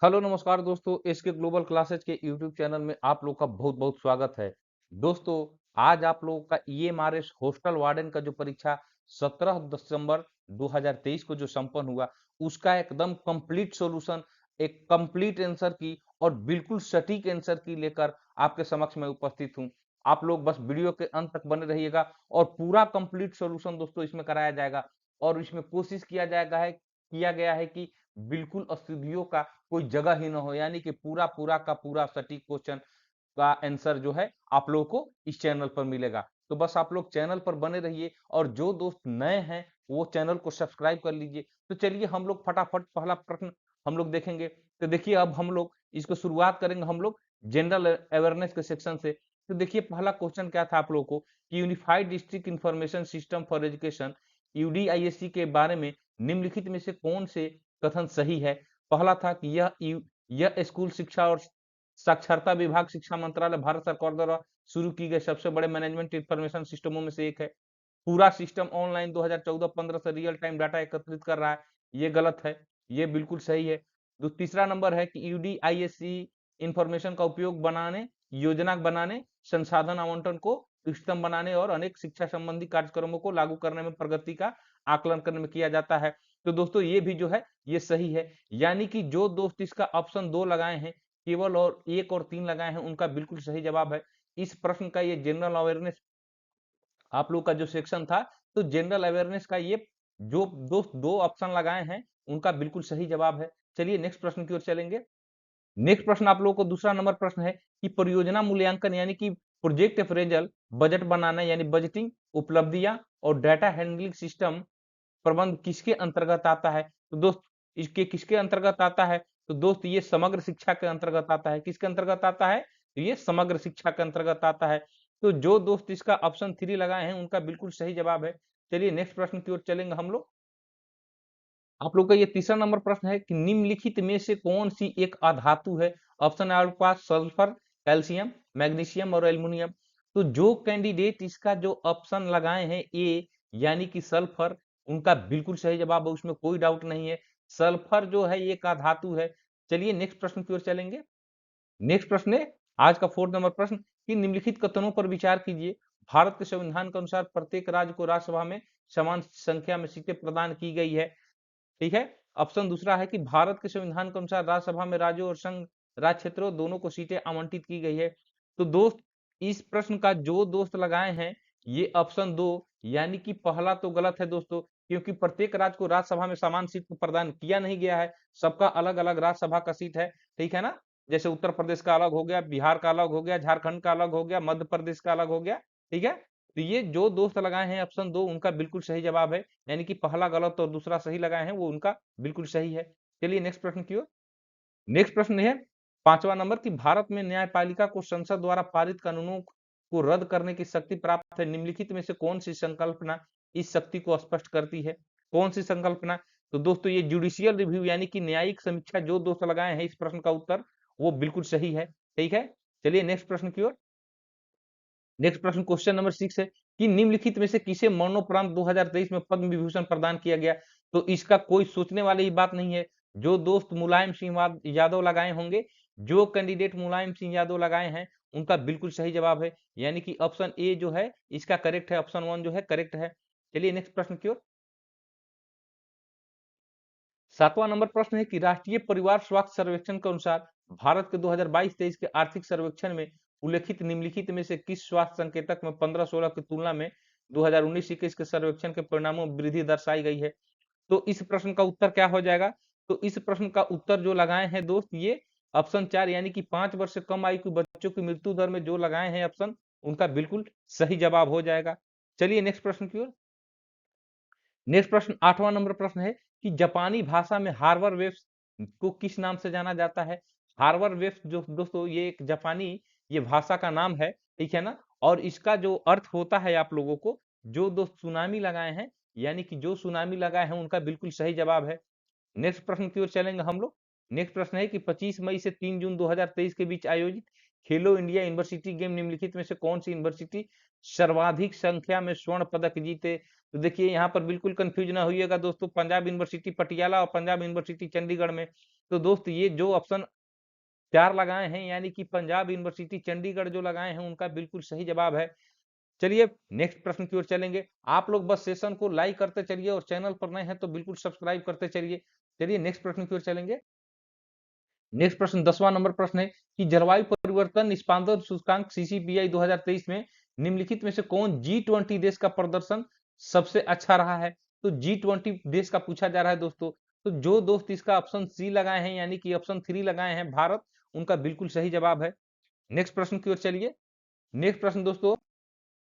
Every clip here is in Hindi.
हेलो नमस्कार दोस्तों, एसके ग्लोबल क्लासेज के यूट्यूब चैनल में आप लोग का बहुत बहुत स्वागत है। दोस्तों, आज आप लोगों का ईएमआरएस हॉस्टल वार्डन का जो परीक्षा 17 दिसंबर 2023 को जो संपन्न हुआ, उसका एकदम कंप्लीट सॉल्यूशन, एक कंप्लीट आंसर की और बिल्कुल सटीक आंसर की लेकर आपके समक्ष में उपस्थित हूँ। आप लोग बस वीडियो के अंत तक बने रहिएगा और पूरा कंप्लीट सॉल्यूशन दोस्तों इसमें कराया जाएगा और इसमें कोशिश किया गया है कि बिल्कुल अशुद्धियों का कोई जगह ही ना हो, यानी कि पूरा का पूरा सटीक क्वेश्चन का आंसर जो है आप लोगों को इस चैनल पर मिलेगा। तो बस आप लोग चैनल पर बने रहिए और जो दोस्त नए हैं वो चैनल को सब्सक्राइब कर लीजिए। तो चलिए हम लोग फटाफट पहला प्रश्न हम लोग देखेंगे। तो देखिए अब हम लोग इसको शुरुआत करेंगे हम लोग जनरल अवेयरनेस के सेक्शन से। तो देखिए पहला क्वेश्चन क्या था आप लोगों को कि unified district information system for education UDISE के बारे में निम्नलिखित में से कौन से कथन सही है। पहला था कि यह स्कूल शिक्षा और साक्षरता विभाग शिक्षा मंत्रालय भारत सरकार द्वारा शुरू की गई सबसे बड़े मैनेजमेंट इंफॉर्मेशन सिस्टमों में से एक है। पूरा सिस्टम ऑनलाइन 2014-15 से रियल टाइम डाटा एकत्रित कर रहा है, ये गलत है, ये बिल्कुल सही है। तीसरा नंबर है कि यूडीआईएससी इंफॉर्मेशन का उपयोग बनाने, योजना बनाने, संसाधन आवंटन को इष्टतम बनाने और अनेक शिक्षा संबंधी कार्यक्रमों को लागू करने में प्रगति का आकलन करने में किया जाता है। तो दोस्तों ये भी जो है ये सही है, यानी कि जो दोस्त इसका ऑप्शन 2 लगाए हैं केवल और 1 और 3 लगाए हैं उनका बिल्कुल सही जवाब है। इस प्रश्न का ये जनरल अवेयरनेस आप लोग का जो सेक्शन था, तो जनरल अवेयरनेस का ये जो दोस्त 2 ऑप्शन लगाए हैं उनका बिल्कुल सही जवाब है। चलिए नेक्स्ट प्रश्न की ओर चलेंगे। नेक्स्ट प्रश्न आप लोगों को दूसरा नंबर प्रश्न है कि परियोजना मूल्यांकन यानी कि प्रोजेक्ट अप्रेजल, बजट बनाना यानी बजटिंग, उपलब्धियां और डाटा हैंडलिंग सिस्टम प्रबंध किसके अंतर्गत आता है। तो दोस्त इसके किसके अंतर्गत आता है। तो दोस्त ये समग्र शिक्षा के अंतर्गत आता है। किसके अंतर्गत आता है। तो ये समग्र शिक्षा के अंतर्गत आता है। तो जो दोस्त इसका ऑप्शन 3 लगाए हैं उनका बिल्कुल सही जवाब है। चलिए नेक्स्ट प्रश्न की ओर चलेंगे हम लोग। आप लोग का ये तीसरा नंबर प्रश्न है कि निम्नलिखित में से कौन सी एक अधातु है। ऑप्शन है आपके पास सल्फर, कैल्शियम, मैग्नीशियम और एल्युमिनियम। तो जो कैंडिडेट इसका जो ऑप्शन लगाए हैं ए यानी कि सल्फर, उनका बिल्कुल सही जवाब है, उसमें कोई डाउट नहीं है। सल्फर जो है एक अधातु है। चलिए नेक्स्ट प्रश्न की ओर चलेंगे। नेक्स्ट प्रश्न है आज का फोर्थ नंबर प्रश्न कि निम्नलिखित कथनों पर विचार कीजिए। भारत के संविधान के अनुसार प्रत्येक राज्य को राज्यसभा में समान संख्या में सीटें प्रदान की गई है। ठीक है। ऑप्शन दूसरा है कि भारत के संविधान के अनुसार राज्यसभा में राज्यों और संघ राज्य क्षेत्रों दोनों को सीटें आवंटित की गई है। तो दोस्त इस प्रश्न का जो दोस्त लगाए हैं ये ऑप्शन 2 यानी कि पहला तो गलत है दोस्तों, क्योंकि प्रत्येक राज्य को राज्यसभा में समान सीट प्रदान किया नहीं गया है। सबका अलग अलग राज्यसभा का सीट है। ठीक है ना। जैसे उत्तर प्रदेश का अलग हो गया, बिहार का अलग हो गया, झारखंड का अलग हो गया, मध्य प्रदेश का अलग हो गया। ठीक है। तो ये जो दोस्त लगाए हैं ऑप्शन 2 उनका बिल्कुल सही जवाब है, यानी कि पहला गलत और दूसरा सही लगाए हैं वो उनका बिल्कुल सही है। चलिए नेक्स्ट प्रश्न की ओर। नेक्स्ट प्रश्न है पांचवा नंबर कि भारत में न्यायपालिका को संसद द्वारा पारित कानूनों को रद्द करने की शक्ति प्राप्त है। निम्नलिखित में से कौन सी संकल्पना इस शक्ति को स्पष्ट करती है। कौन सी संकल्पना। तो दोस्तों ये जुडिशियल रिव्यू यानी कि न्यायिक समीक्षा जो दोस्त लगाए हैं इस प्रश्न का उत्तर वो बिल्कुल सही है। ठीक है। चलिए नेक्स्ट प्रश्न की ओर। नेक्स्ट प्रश्न क्वेश्चन नंबर 6 है कि निम्नलिखित में से किसे मरणोपरांत 2023 में पद्म विभूषण प्रदान किया गया। तो इसका कोई सोचने वाली बात नहीं है। जो दोस्त मुलायम सिंह यादव लगाए होंगे, जो कैंडिडेट मुलायम सिंह यादव लगाए हैं उनका बिल्कुल सही जवाब है, यानी कि ऑप्शन ए जो है इसका करेक्ट है, ऑप्शन 1 जो है करेक्ट है। चलिए नेक्स्ट प्रश्न की ओर। सातवां नंबर प्रश्न है कि राष्ट्रीय परिवार स्वास्थ्य सर्वेक्षण के अनुसार भारत के 2022-23 के आर्थिक सर्वेक्षण में उल्लेखित निम्नलिखित में से किस स्वास्थ्य संकेतक में 15-16 की तुलना में 2019-21 के सर्वेक्षण के परिणामों में वृद्धि दर्शाई गई है। तो इस प्रश्न का उत्तर क्या हो जाएगा। तो इस प्रश्न का उत्तर जो लगाए हैं दोस्त ये ऑप्शन 4 यानी कि 5 वर्ष से कम आयु के बच्चों की मृत्यु दर में जो लगाए हैं ऑप्शन उनका बिल्कुल सही जवाब हो जाएगा। चलिए नेक्स्ट प्रश्न की ओर। नेक्स्ट प्रश्न आठवां नंबर प्रश्न है कि जापानी भाषा में हार्बर वेव्स को किस नाम से जाना जाता है। हार्बर वेव्स जो दोस्तों ये एक जापानी ये भाषा का नाम है। ठीक है ना। और इसका जो अर्थ होता है आप लोगों को जो दोस्त सुनामी लगाए हैं यानी कि जो सुनामी लगाए हैं उनका बिल्कुल सही जवाब है। नेक्स्ट प्रश्न की ओर चलेंगे हम लोग। नेक्स्ट प्रश्न है कि 25 मई से 3 जून 2023 के बीच आयोजित खेलो इंडिया यूनिवर्सिटी गेम निम्नलिखित में से कौन सी यूनिवर्सिटी सर्वाधिक संख्या में स्वर्ण पदक जीते। तो देखिए यहाँ पर बिल्कुल कंफ्यूज ना होइएगा दोस्तों, पंजाब यूनिवर्सिटी पटियाला और पंजाब यूनिवर्सिटी चंडीगढ़ में तो दोस्त ये जो ऑप्शन 4 लगाए हैं यानी कि पंजाब यूनिवर्सिटी चंडीगढ़ जो लगाए हैं उनका बिल्कुल सही जवाब है। चलिए नेक्स्ट प्रश्न की ओर चलेंगे। आप लोग बस सेशन को लाइक करते चलिए और चैनल पर नए हैं तो बिल्कुल सब्सक्राइब करते चलिए। चलिए नेक्स्ट प्रश्न की ओर चलेंगे। नेक्स्ट प्रश्न 10वां नंबर प्रश्न है कि जलवायु परिवर्तन निष्पादन सूचकांक सीसीपीआई 2023 में निम्नलिखित में से कौन G20 देश का प्रदर्शन सबसे अच्छा रहा है? तो G20 देश का पूछा जा रहा है दोस्तों। तो जो दोस्त इसका ऑप्शन सी लगाए हैं यानी कि ऑप्शन 3 लगाए हैं भारत, उनका बिल्कुल सही जवाब है। नेक्स्ट प्रश्न की ओर चलिए। नेक्स्ट प्रश्न दोस्तों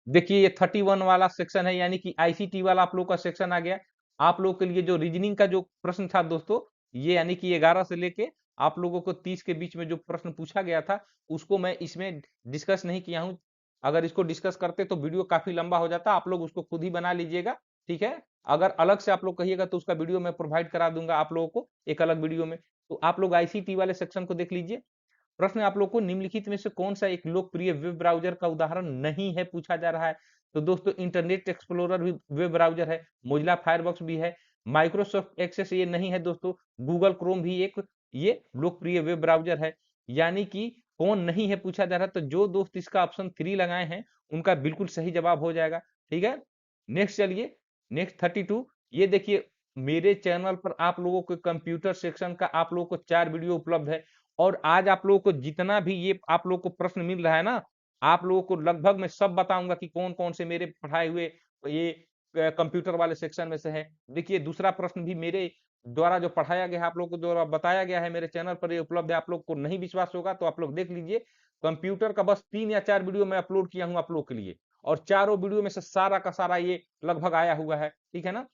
देखिए ये 31 वाला सेक्शन है यानी कि आईसीटी वाला आप लोग का सेक्शन आ गया। आप लोग के लिए जो रीजनिंग का जो प्रश्न था दोस्तों, ये यानी कि 11 से लेके आप लोगों को 30 के बीच में जो प्रश्न पूछा गया था, उसको मैं इसमें डिस्कस नहीं किया हूँ। अगर इसको डिस्कस करते तो वीडियो काफी लंबा हो जाता, आप लोग उसको खुद ही बना लीजिएगा, ठीक है? अगर अलग से आप लोग कहिएगा तो उसका वीडियो मैं प्रोवाइड करा दूंगा आप लोगों को एक अलग वीडियो में। तो आप लोग आईसीटी वाले सेक्शन को देख लीजिए। प्रश्न आप लोग को निम्नलिखित में से कौन सा एक लोकप्रिय वेब ब्राउज़र का उदाहरण नहीं है पूछा जा रहा है। तो दोस्तों इंटरनेट एक्सप्लोरर भी वेब ब्राउज़र है, मोज़िला फायरफॉक्स भी है, माइक्रोसॉफ्ट एक्सेस ये नहीं है दोस्तों, गूगल क्रोम भी एक ये लोकप्रिय वेब ब्राउज़र है। यानी कि कौन नहीं है पूछा जा रहा है, तो जो दोस्त इसका ऑप्शन 3 लगाए हैं, उनका बिल्कुल सही जवाब हो जाएगा, ठीक है? नेक्स्ट चलिए, नेक्स्ट 32 ये देखिए मेरे चैनल पर आप लोगों को कंप्यूटर सेक्शन का आप लोगों को 4 वीडियो उपलब्ध है। और आज आप लोगों को जितना भी ये आप लोगों को प्रश्न मिल रहा है ना, आप लोगों को लगभग मैं सब बताऊंगा कि कौन-कौन से मेरे पढ़ाए हुए ये कंप्यूटर वाले सेक्शन में से है। देखिए दूसरा प्रश्न भी मेरे द्वारा जो पढ़ाया गया है, आप लोगों को द्वारा बताया गया है मेरे चैनल पर ये उपलब्ध है। आप लोग को नहीं विश्वास होगा तो आप लोग देख लीजिए। कंप्यूटर का बस 3 या 4 वीडियो मैं अपलोड किया हूँ आप लोग के लिए और चारों वीडियो में से सारा का सारा ये लगभग आया हुआ है, ठीक है ना?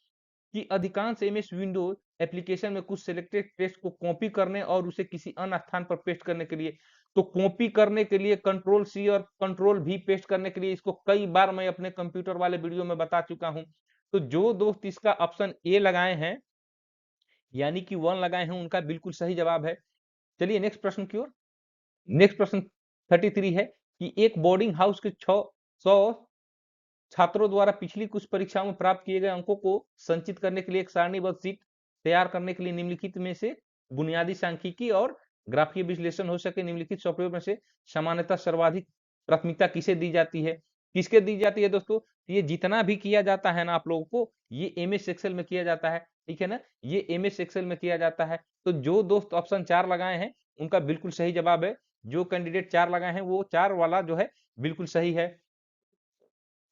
कि अधिकांश एमएस विंडोज एप्लीकेशन में कुछ सिलेक्टेड टेक्स्ट को कॉपी करने और उसे किसी अन्य स्थान पर पेस्ट करने के लिए, तो कॉपी करने के लिए कंट्रोल सी और कंट्रोल भी, पेस्ट करने के लिए इसको कई बार मैं अपने कंप्यूटर वाले वीडियो में बता चुका हूं। तो जो दोस्त इसका ऑप्शन ए लगाए हैं यानी कि 1 लगाए हैं उनका बिल्कुल सही जवाब है। चलिए नेक्स्ट प्रश्न की ओर। नेक्स्ट प्रश्न 33 है कि एक बोर्डिंग हाउस के 600 छात्रों द्वारा पिछली कुछ परीक्षाओं में प्राप्त किए गए अंकों को संचित करने के लिए एक सारणीबद्ध शीट तैयार करने के लिए निम्नलिखित में से बुनियादी सांख्यिकी और ग्राफीय विश्लेषण हो सके निम्नलिखित सॉफ्टवेयर में से सामान्यतः सर्वाधिक प्राथमिकता किसे दी जाती है? किसके दी जाती है दोस्तों? ये जितना भी किया जाता है ना आप लोगों को, ये एमएस एक्सेल में किया जाता है, ठीक है ना? ये एमएस एक्सेल में किया जाता है। तो जो दोस्त ऑप्शन 4 लगाए हैं उनका बिल्कुल सही जवाब है। जो कैंडिडेट 4 लगाए हैं वो 4 वाला जो है बिल्कुल सही है।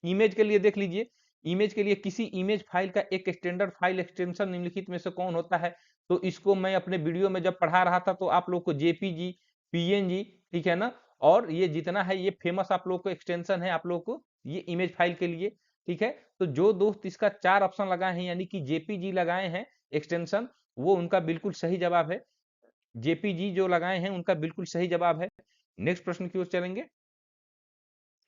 इमेज के लिए देख लीजिए। इमेज के लिए किसी इमेज फाइल का एक स्टैंडर्ड फाइल एक्सटेंशन निम्नलिखित में से कौन होता है? तो इसको मैं अपने वीडियो में जब पढ़ा रहा था तो आप लोग को जेपीजी, पीएनजी, ठीक है ना? और ये जितना है ये फेमस आप लोग को एक्सटेंशन है आप लोग को ये इमेज फाइल के लिए, ठीक है? तो जो दोस्त इसका 4 ऑप्शन लगाए हैं यानी कि जेपीजी लगाए हैं एक्सटेंशन, वो उनका बिल्कुल सही जवाब है। जेपीजी जो लगाए हैं उनका बिल्कुल सही जवाब है। नेक्स्ट प्रश्न की ओर चलेंगे।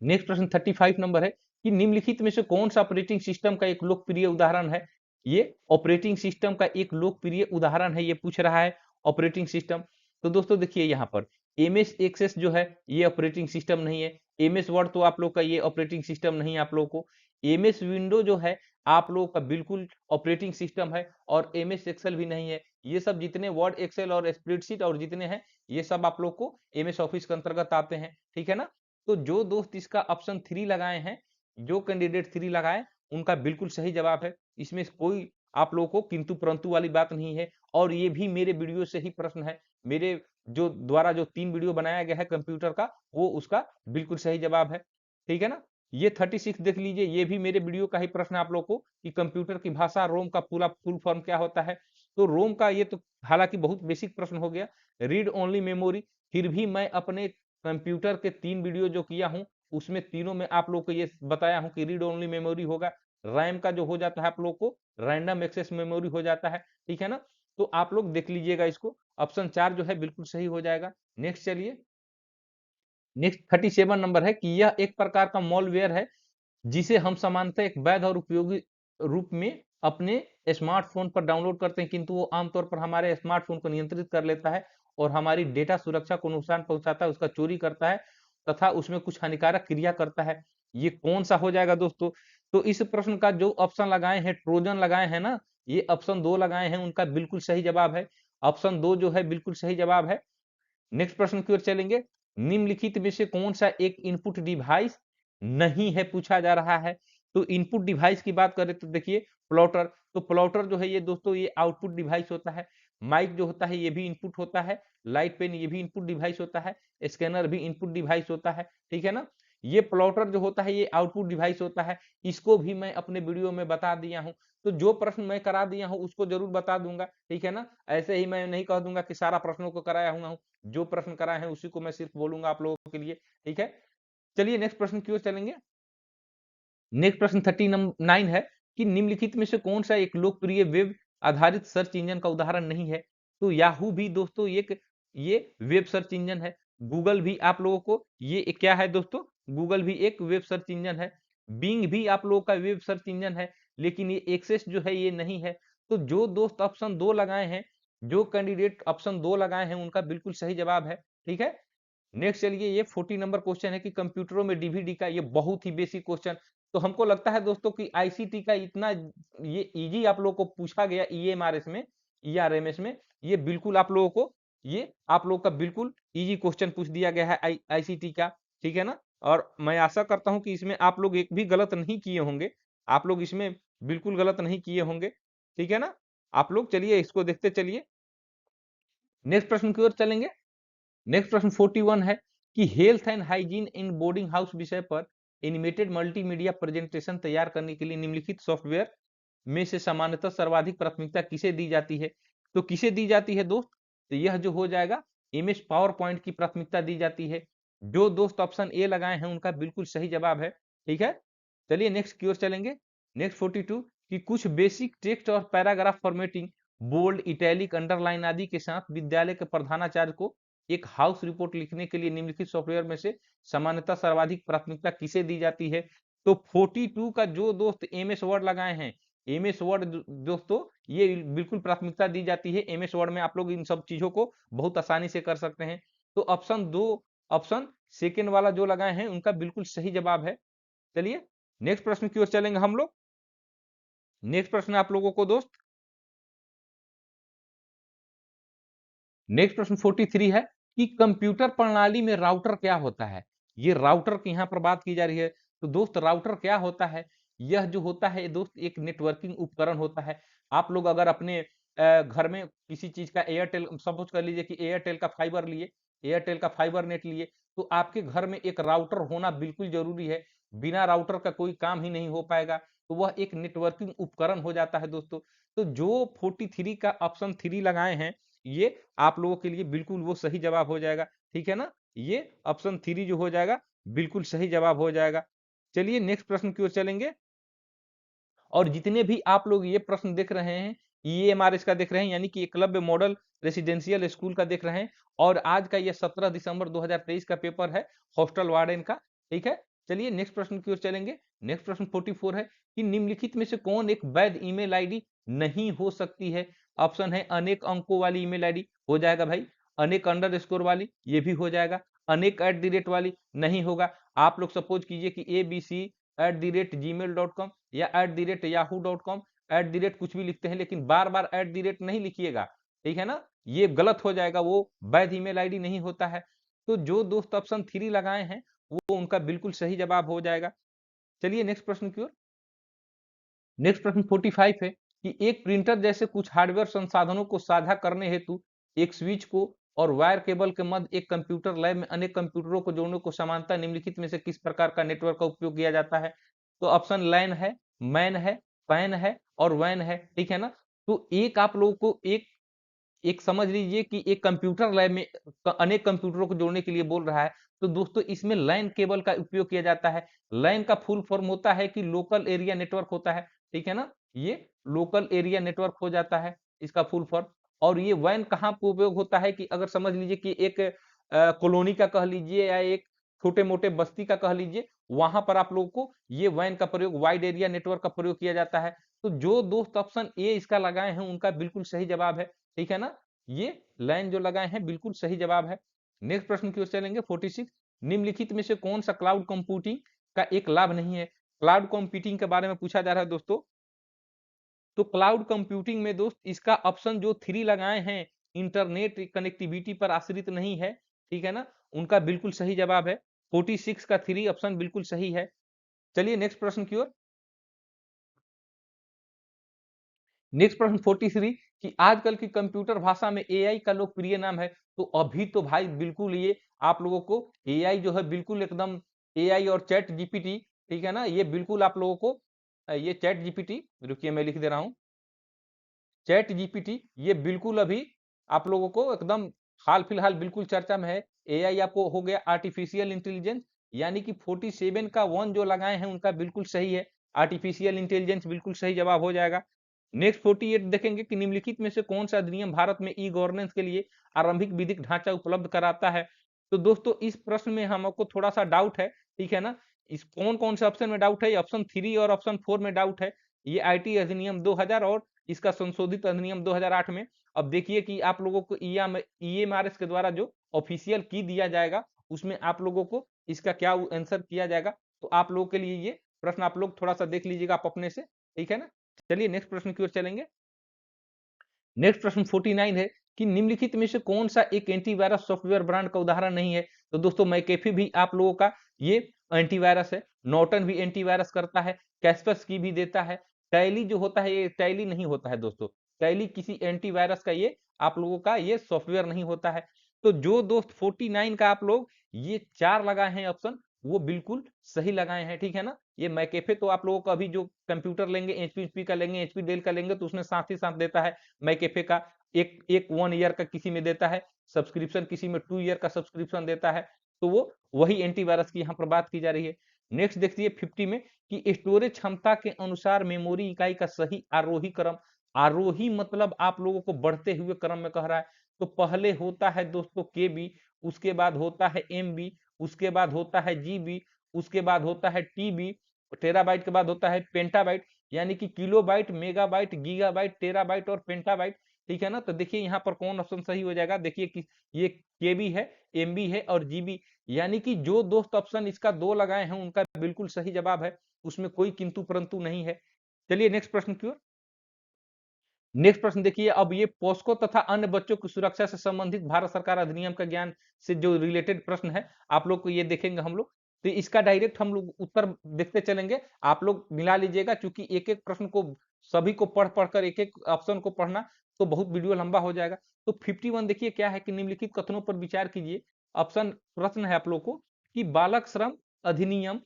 नेक्स्ट प्रश्न 35 नंबर है कि निम्नलिखित में से कौन सा ऑपरेटिंग सिस्टम का एक लोकप्रिय उदाहरण है? ये ऑपरेटिंग सिस्टम का एक लोकप्रिय उदाहरण है, ये पूछ रहा है ऑपरेटिंग सिस्टम। तो दोस्तों देखिए यहाँ पर एमएस एक्सेस जो है ये ऑपरेटिंग सिस्टम नहीं है। एमएस वर्ड तो आप लोग का ये ऑपरेटिंग सिस्टम नहीं है आप लोग को। एमएस विंडो जो है आप लोग का बिल्कुल ऑपरेटिंग सिस्टम है और एमएस एक्सेल भी नहीं है। ये सब जितने वर्ड एक्सेल और स्प्रेडशीट और जितने हैं ये सब आप लोग को एमएस ऑफिस के अंतर्गत आते हैं, ठीक है ना? तो जो दोस्त इसका ऑप्शन 3 लगाए हैं, जो कैंडिडेट 3 लगाए उनका बिल्कुल सही जवाब है। इसमें कोई आप लोगों को किंतु परंतु वाली बात नहीं है और ये भी मेरे वीडियो से ही प्रश्न है। मेरे जो द्वारा जो 3 वीडियो बनाया गया है कंप्यूटर का वो उसका बिल्कुल सही जवाब है, ठीक है ना? ये 36 देख लीजिए, ये भी मेरे वीडियो का ही प्रश्न है आप लोग को कि कंप्यूटर की भाषा रोम का पूरा फुल फॉर्म क्या होता है? तो रोम का ये तो हालांकि बहुत बेसिक प्रश्न हो गया। रीड ओनली मेमोरी, फिर भी मैं अपने कंप्यूटर के 3 वीडियो जो किया हूँ, उसमें तीनों में आप लोग को ये बताया हूँ कि रीड ओनली मेमोरी होगा। रैम का जो हो जाता है आप लोग को रैंडम एक्सेस मेमोरी हो जाता है, ठीक है ना? तो आप लोग देख लीजिएगा इसको। ऑप्शन 4 जो है बिल्कुल सही हो जाएगा। नेक्स्ट चलिए। नेक्स्ट 37 नंबर है कि यह एक प्रकार का मॉलवेयर है जिसे हम सामान्यतः एक वैध और उपयोगी रूप में अपने स्मार्टफोन पर डाउनलोड करते हैं, किंतु वो आमतौर पर हमारे स्मार्टफोन को नियंत्रित कर लेता है और हमारी डेटा सुरक्षा को नुकसान पहुंचाता है, उसका चोरी करता है तथा उसमें कुछ हानिकारक क्रिया करता है। ये कौन सा हो जाएगा दोस्तों? तो इस प्रश्न का जो ऑप्शन लगाए हैं ट्रोजन लगाए हैं ना, ये ऑप्शन 2 लगाए हैं उनका बिल्कुल सही जवाब है। ऑप्शन 2 जो है बिल्कुल सही जवाब है। नेक्स्ट प्रश्न की ओर चलेंगे। निम्नलिखित में से कौन सा एक इनपुट डिवाइस नहीं है, पूछा जा रहा है। तो इनपुट डिवाइस की बात करें तो देखिए प्लॉटर, तो प्लॉटर जो है ये दोस्तों ये आउटपुट डिवाइस होता है। माइक जो होता है ये भी इनपुट होता है। लाइट पेन ये भी इनपुट डिवाइस होता है। स्कैनर भी इनपुट डिवाइस होता है, ठीक है ना। ये प्लॉटर जो होता है ये आउटपुट डिवाइस होता है। इसको भी मैं अपने वीडियो में बता दिया हूं, तो जो प्रश्न मैं करा दिया हूं उसको जरूर बता दूंगा, ठीक है ना। ऐसे ही मैं नहीं कह दूंगा कि सारा प्रश्नों को कराया हूं, जो प्रश्न कराए हैं उसी को मैं सिर्फ बोलूंगा आप लोगों के लिए, ठीक है। चलिए नेक्स्ट प्रश्न की ओर चलेंगे। नेक्स्ट प्रश्न 39 है कि निम्नलिखित में से कौन सा एक लोकप्रिय वेब आधारित सर्च इंजन का उदाहरण नहीं है। तो याहू भी दोस्तों एक ये वेब सर्च इंजन है। गूगल भी आप लोगों को ये क्या है दोस्तों, गूगल भी एक वेब सर्च इंजन है। बिंग भी आप लोगों का वेब सर्च इंजन है, लेकिन ये एक्सेस जो है ये नहीं है। तो जो दोस्त ऑप्शन 2 लगाए हैं, जो कैंडिडेट ऑप्शन 2 लगाए हैं उनका बिल्कुल सही जवाब है, ठीक है। नेक्स्ट चलिए, ये 40 नंबर क्वेश्चन है कि कंप्यूटरों में डीवीडी का, ये बहुत ही बेसिक क्वेश्चन। तो हमको लगता है दोस्तों कि आईसीटी का इतना ये इजी आप लोगों को पूछा गया ईएमआरएस में, ईआरएमएस में, ये बिल्कुल आप लोगों को, ये आप लोगों का बिल्कुल इजी क्वेश्चन पूछ दिया गया है आईसीटी का, ठीक है ना। और मैं आशा करता हूं कि इसमें आप लोग एक भी गलत नहीं किए होंगे, आप लोग इसमें बिल्कुल गलत नहीं किए होंगे, ठीक है ना। आप लोग चलिए इसको देखते चलिए, नेक्स्ट प्रश्न की ओर चलेंगे। नेक्स्ट प्रश्न 41 है कि health and hygiene in boarding house विषय पर एनिमेटेड मल्टीमीडिया प्रेजेंटेशन तैयार करने के लिए निम्नलिखित सॉफ्टवेयर में से सामान्यतः सर्वाधिक प्राथमिकता किसे दी जाती है। तो किसे दी जाती है दोस्त, तो यह जो हो जाएगा एमएस पावर पॉइंट की प्राथमिकता दी जाती है। जो दोस्त ऑप्शन ए लगाए हैं उनका बिल्कुल सही जवाब है, ठीक है। चलिए नेक्स्ट की ओर चलेंगे। नेक्स्ट 42 कि कुछ बेसिक टेक्स्ट और paragraph formatting bold, italic, underline आदि के साथ विद्यालय के प्रधानाचार्य को एक हाउस रिपोर्ट लिखने के लिए निम्नलिखित सॉफ्टवेयर में से सामान्यतः सर्वाधिक प्राथमिकता किसे दी जाती है। तो 42 का जो दोस्त एमएस वर्ड लगाए हैं, एमएस वर्ड दोस्तों ये बिल्कुल प्राथमिकता दी जाती है। एमएस वर्ड में आप लोग इन सब चीजों को बहुत आसानी से कर सकते हैं। तो ऑप्शन 2, ऑप्शन सेकेंड वाला जो लगाए हैं उनका बिल्कुल सही जवाब है। चलिए नेक्स्ट प्रश्न की ओर चलेंगे हम लोग। नेक्स्ट प्रश्न आप लोगों को दोस्त, नेक्स्ट प्रश्न 43 है कि कंप्यूटर प्रणाली में राउटर क्या होता है। ये राउटर की यहाँ पर बात की जा रही है। तो दोस्त राउटर क्या होता है, यह जो होता है दोस्त एक नेटवर्किंग उपकरण होता है। आप लोग अगर अपने घर में किसी चीज का एयरटेल, सपोज कर लीजिए कि एयरटेल का फाइबर लिए, एयरटेल का फाइबर नेट लिए, तो आपके घर में एक राउटर होना बिल्कुल जरूरी है। बिना राउटर का कोई काम ही नहीं हो पाएगा, तो वह एक नेटवर्किंग उपकरण हो जाता है दोस्तों। तो जो 43 का ऑप्शन 3 लगाए हैं, ये आप लोगों के लिए बिल्कुल वो सही जवाब हो जाएगा, ठीक है ना। ये ऑप्शन 3 जो हो जाएगा बिल्कुल सही जवाब हो जाएगा। चलिए नेक्स्ट प्रश्न की ओर चलेंगे। और जितने भी आप लोग ये प्रश्न देख रहे हैं, ईएमआरएस का देख रहे हैं, यानी कि एकलव्य मॉडल रेसिडेंशियल स्कूल का देख रहे हैं, और आज का ये 17 दिसंबर 2023 का पेपर है हॉस्टल वार्डन का, ठीक है। चलिए नेक्स्ट प्रश्न की ओर चलेंगे। नेक्स्ट प्रश्न 44 है कि निम्नलिखित में से कौन एक वैध ईमेल आईडी नहीं हो सकती है। ऑप्शन है अनेक अंकों वाली ईमेल आईडी, हो जाएगा भाई। अनेक अंडरस्कोर वाली, ये भी हो जाएगा। अनेक @ वाली नहीं होगा। आप लोग सपोज कीजिए कि abc@gmail.com या @yahoo.com, कुछ भी लिखते हैं, लेकिन बार बार नहीं लिखिएगा, ठीक है ना। ये गलत हो जाएगा, वो वैध ईमेल आईडी नहीं होता है। तो जो दोस्त ऑप्शन 3 लगाए हैं वो उनका बिल्कुल सही जवाब हो जाएगा। चलिए नेक्स्ट प्रश्न की ओर। नेक्स्ट प्रश्न 45 है कि एक प्रिंटर जैसे कुछ हार्डवेयर संसाधनों को साझा करने हेतु एक स्विच को और वायर केबल के मध्य एक कंप्यूटर लैब में अनेक कंप्यूटरों को जोड़ने को समानता निम्नलिखित में से किस प्रकार का नेटवर्क का उपयोग किया जाता है। तो ऑप्शन लैन है, मैन है, पैन है और वैन है, ठीक है ना। तो एक आप लोगों को एक एक समझ लीजिए कि एक कंप्यूटर लैब में अनेक कंप्यूटरों को जोड़ने के लिए बोल रहा है। तो दोस्तों इसमें लैन केबल का उपयोग किया जाता है। लैन का फुल फॉर्म होता है कि लोकल एरिया नेटवर्क होता है, ठीक है ना। ये लोकल एरिया नेटवर्क हो जाता है इसका फुल फॉर्म। और ये वैन कहाँ पे उपयोग होता है कि अगर समझ लीजिए कि एक कॉलोनी का कह लीजिए या एक छोटे मोटे बस्ती का कह लीजिए, वहां पर आप लोगों को ये वैन का प्रयोग, वाइड एरिया नेटवर्क का प्रयोग किया जाता है। तो जो दोस्त ऑप्शन ए इसका लगाए हैं उनका बिल्कुल सही जवाब है, ठीक है ना। ये लाइन जो लगाए हैं बिल्कुल सही जवाब है। नेक्स्ट प्रश्न की ओर चलेंगे 46। निम्नलिखित में से कौन सा क्लाउड कंप्यूटिंग का एक लाभ नहीं है। क्लाउड कंप्यूटिंग के बारे में पूछा जा रहा है दोस्तों। तो क्लाउड कंप्यूटिंग में दोस्त इसका ऑप्शन जो 3 लगाए हैं इंटरनेट कनेक्टिविटी पर आश्रित नहीं है, ठीक है ना, उनका बिल्कुल सही जवाब है। 46 का 3 ऑप्शन बिल्कुल सही है। चलिए नेक्स्ट प्रश्न की ओर। नेक्स्ट प्रश्न 43 कि आजकल की कंप्यूटर भाषा में एआई का लोकप्रिय नाम है। तो अभी तो भाई बिल्कुल ये आप लोगों को एआई जो है बिल्कुल एकदम एआई और चैट जीपीटी, ठीक है ना, ये बिल्कुल आप लोगों को ये चैट जीपीटी, रुकिए मैं लिख दे रहा हूं, चैट जीपीटी ये बिल्कुल अभी आप लोगों को एकदम हाल फिलहाल बिल्कुल चर्चा में है। एआई आपको हो गया आर्टिफिशियल इंटेलिजेंस, यानी कि 47 का 1 जो लगाए हैं उनका बिल्कुल सही है। आर्टिफिशियल इंटेलिजेंस बिल्कुल सही जवाब हो जाएगा। नेक्स्ट 48 देखेंगे कि निम्नलिखित में से कौन सा अधिनियम भारत में ई गवर्नेंस के लिए आरंभिक विधिक ढांचा उपलब्ध कराता है। तो दोस्तों इस प्रश्न में हमको थोड़ा सा डाउट है, ठीक है ना, इस कौन कौन से ऑप्शन में डाउट है, ऑप्शन 3 और ऑप्शन 4 में डाउट है। ये आईटी अधिनियम 2000 और इसका संशोधित अधिनियम 2008 में। अब देखिए कि आप लोगों को ईएमआरएस के द्वारा जो ऑफिशियल की दिया जाएगा उसमें आप लोगों को इसका क्या आंसर किया जाएगा। तो आप लोगों के लिए ये प्रश्न आप लोग थोड़ा सा देख लीजिएगा आप अपने से, ठीक है ना। चलिए नेक्स्ट प्रश्न की ओर चलेंगे। नेक्स्ट प्रश्न 49 है कि निम्नलिखित में से कौन सा एक एंटीवायरस सॉफ्टवेयर ब्रांड का उदाहरण नहीं है। तो दोस्तों मैकेफी भी आप लोगों का ये एंटीवायरस है, नॉर्टन भी एंटीवायरस करता है, कैस्पर्सकी भी देता है। टैली जो होता है ये टैली नहीं होता है दोस्तों, टैली किसी एंटीवायरस का ये आप लोगों का ये सॉफ्टवेयर नहीं होता है। तो जो दोस्त 49 का आप लोग ये 4 लगाए हैं ऑप्शन वो बिल्कुल सही लगाए हैं, ठीक है ना। ये मैकेफे तो आप लोगों का अभी जो कंप्यूटर लेंगे एचपी का लेंगे, एचपी डेल का लेंगे तो उसमें साथ ही साथ देता है मैकेफे का एक एक 1 ईयर का किसी में देता है सब्सक्रिप्शन, किसी में 2 ईयर का सब्सक्रिप्शन देता है। तो वो वही एंटीवायरस की यहाँ पर बात की जा रही है। नेक्स्ट देखिए 50 में कि स्टोरेज क्षमता के अनुसार मेमोरी इकाई का सही आरोही क्रम, आरोही मतलब आप लोगों को बढ़ते हुए क्रम में कह रहा है। तो पहले होता है दोस्तों केबी, उसके बाद होता है एमबी, उसके बाद होता है जीबी, उसके बाद होता है टीबी, टेराबाइट के बाद होता है पेंटाबाइट, यानी कि किलोबाइट, मेगाबाइट, गीगाबाइट, टेराबाइट और पेंटाबाइट, ठीक है ना। तो देखिए यहाँ पर कौन ऑप्शन सही हो जाएगा, देखिए कि ये केबी है, एमबी है और जीबी, यानी कि जो दोस्त ऑप्शन इसका 2 लगाए हैं उनका बिल्कुल सही जवाब है, उसमें कोई किंतु परंतु नहीं है। चलिए नेक्स्ट प्रश्न की ओर। नेक्स्ट प्रश्न देखिए, अब ये पोस्को तथा अन्य बच्चों की सुरक्षा से संबंधित भारत सरकार अधिनियम का ज्ञान से जो रिलेटेड प्रश्न है आप लोग को ये देखेंगे हम लोग। तो इसका डायरेक्ट हम लोग उत्तर देखते चलेंगे, आप लोग मिला लीजिएगा क्योंकि एक एक प्रश्न को सभी को पढ़ पढ़कर एक एक ऑप्शन को पढ़ना तो बहुत वीडियो लंबा हो जाएगा। तो 51 देखिए क्या है कि निम्नलिखित कथनों पर विचार कीजिए। ऑप्शन प्रश्न है आप लोग को कि बालक श्रम अधिनियम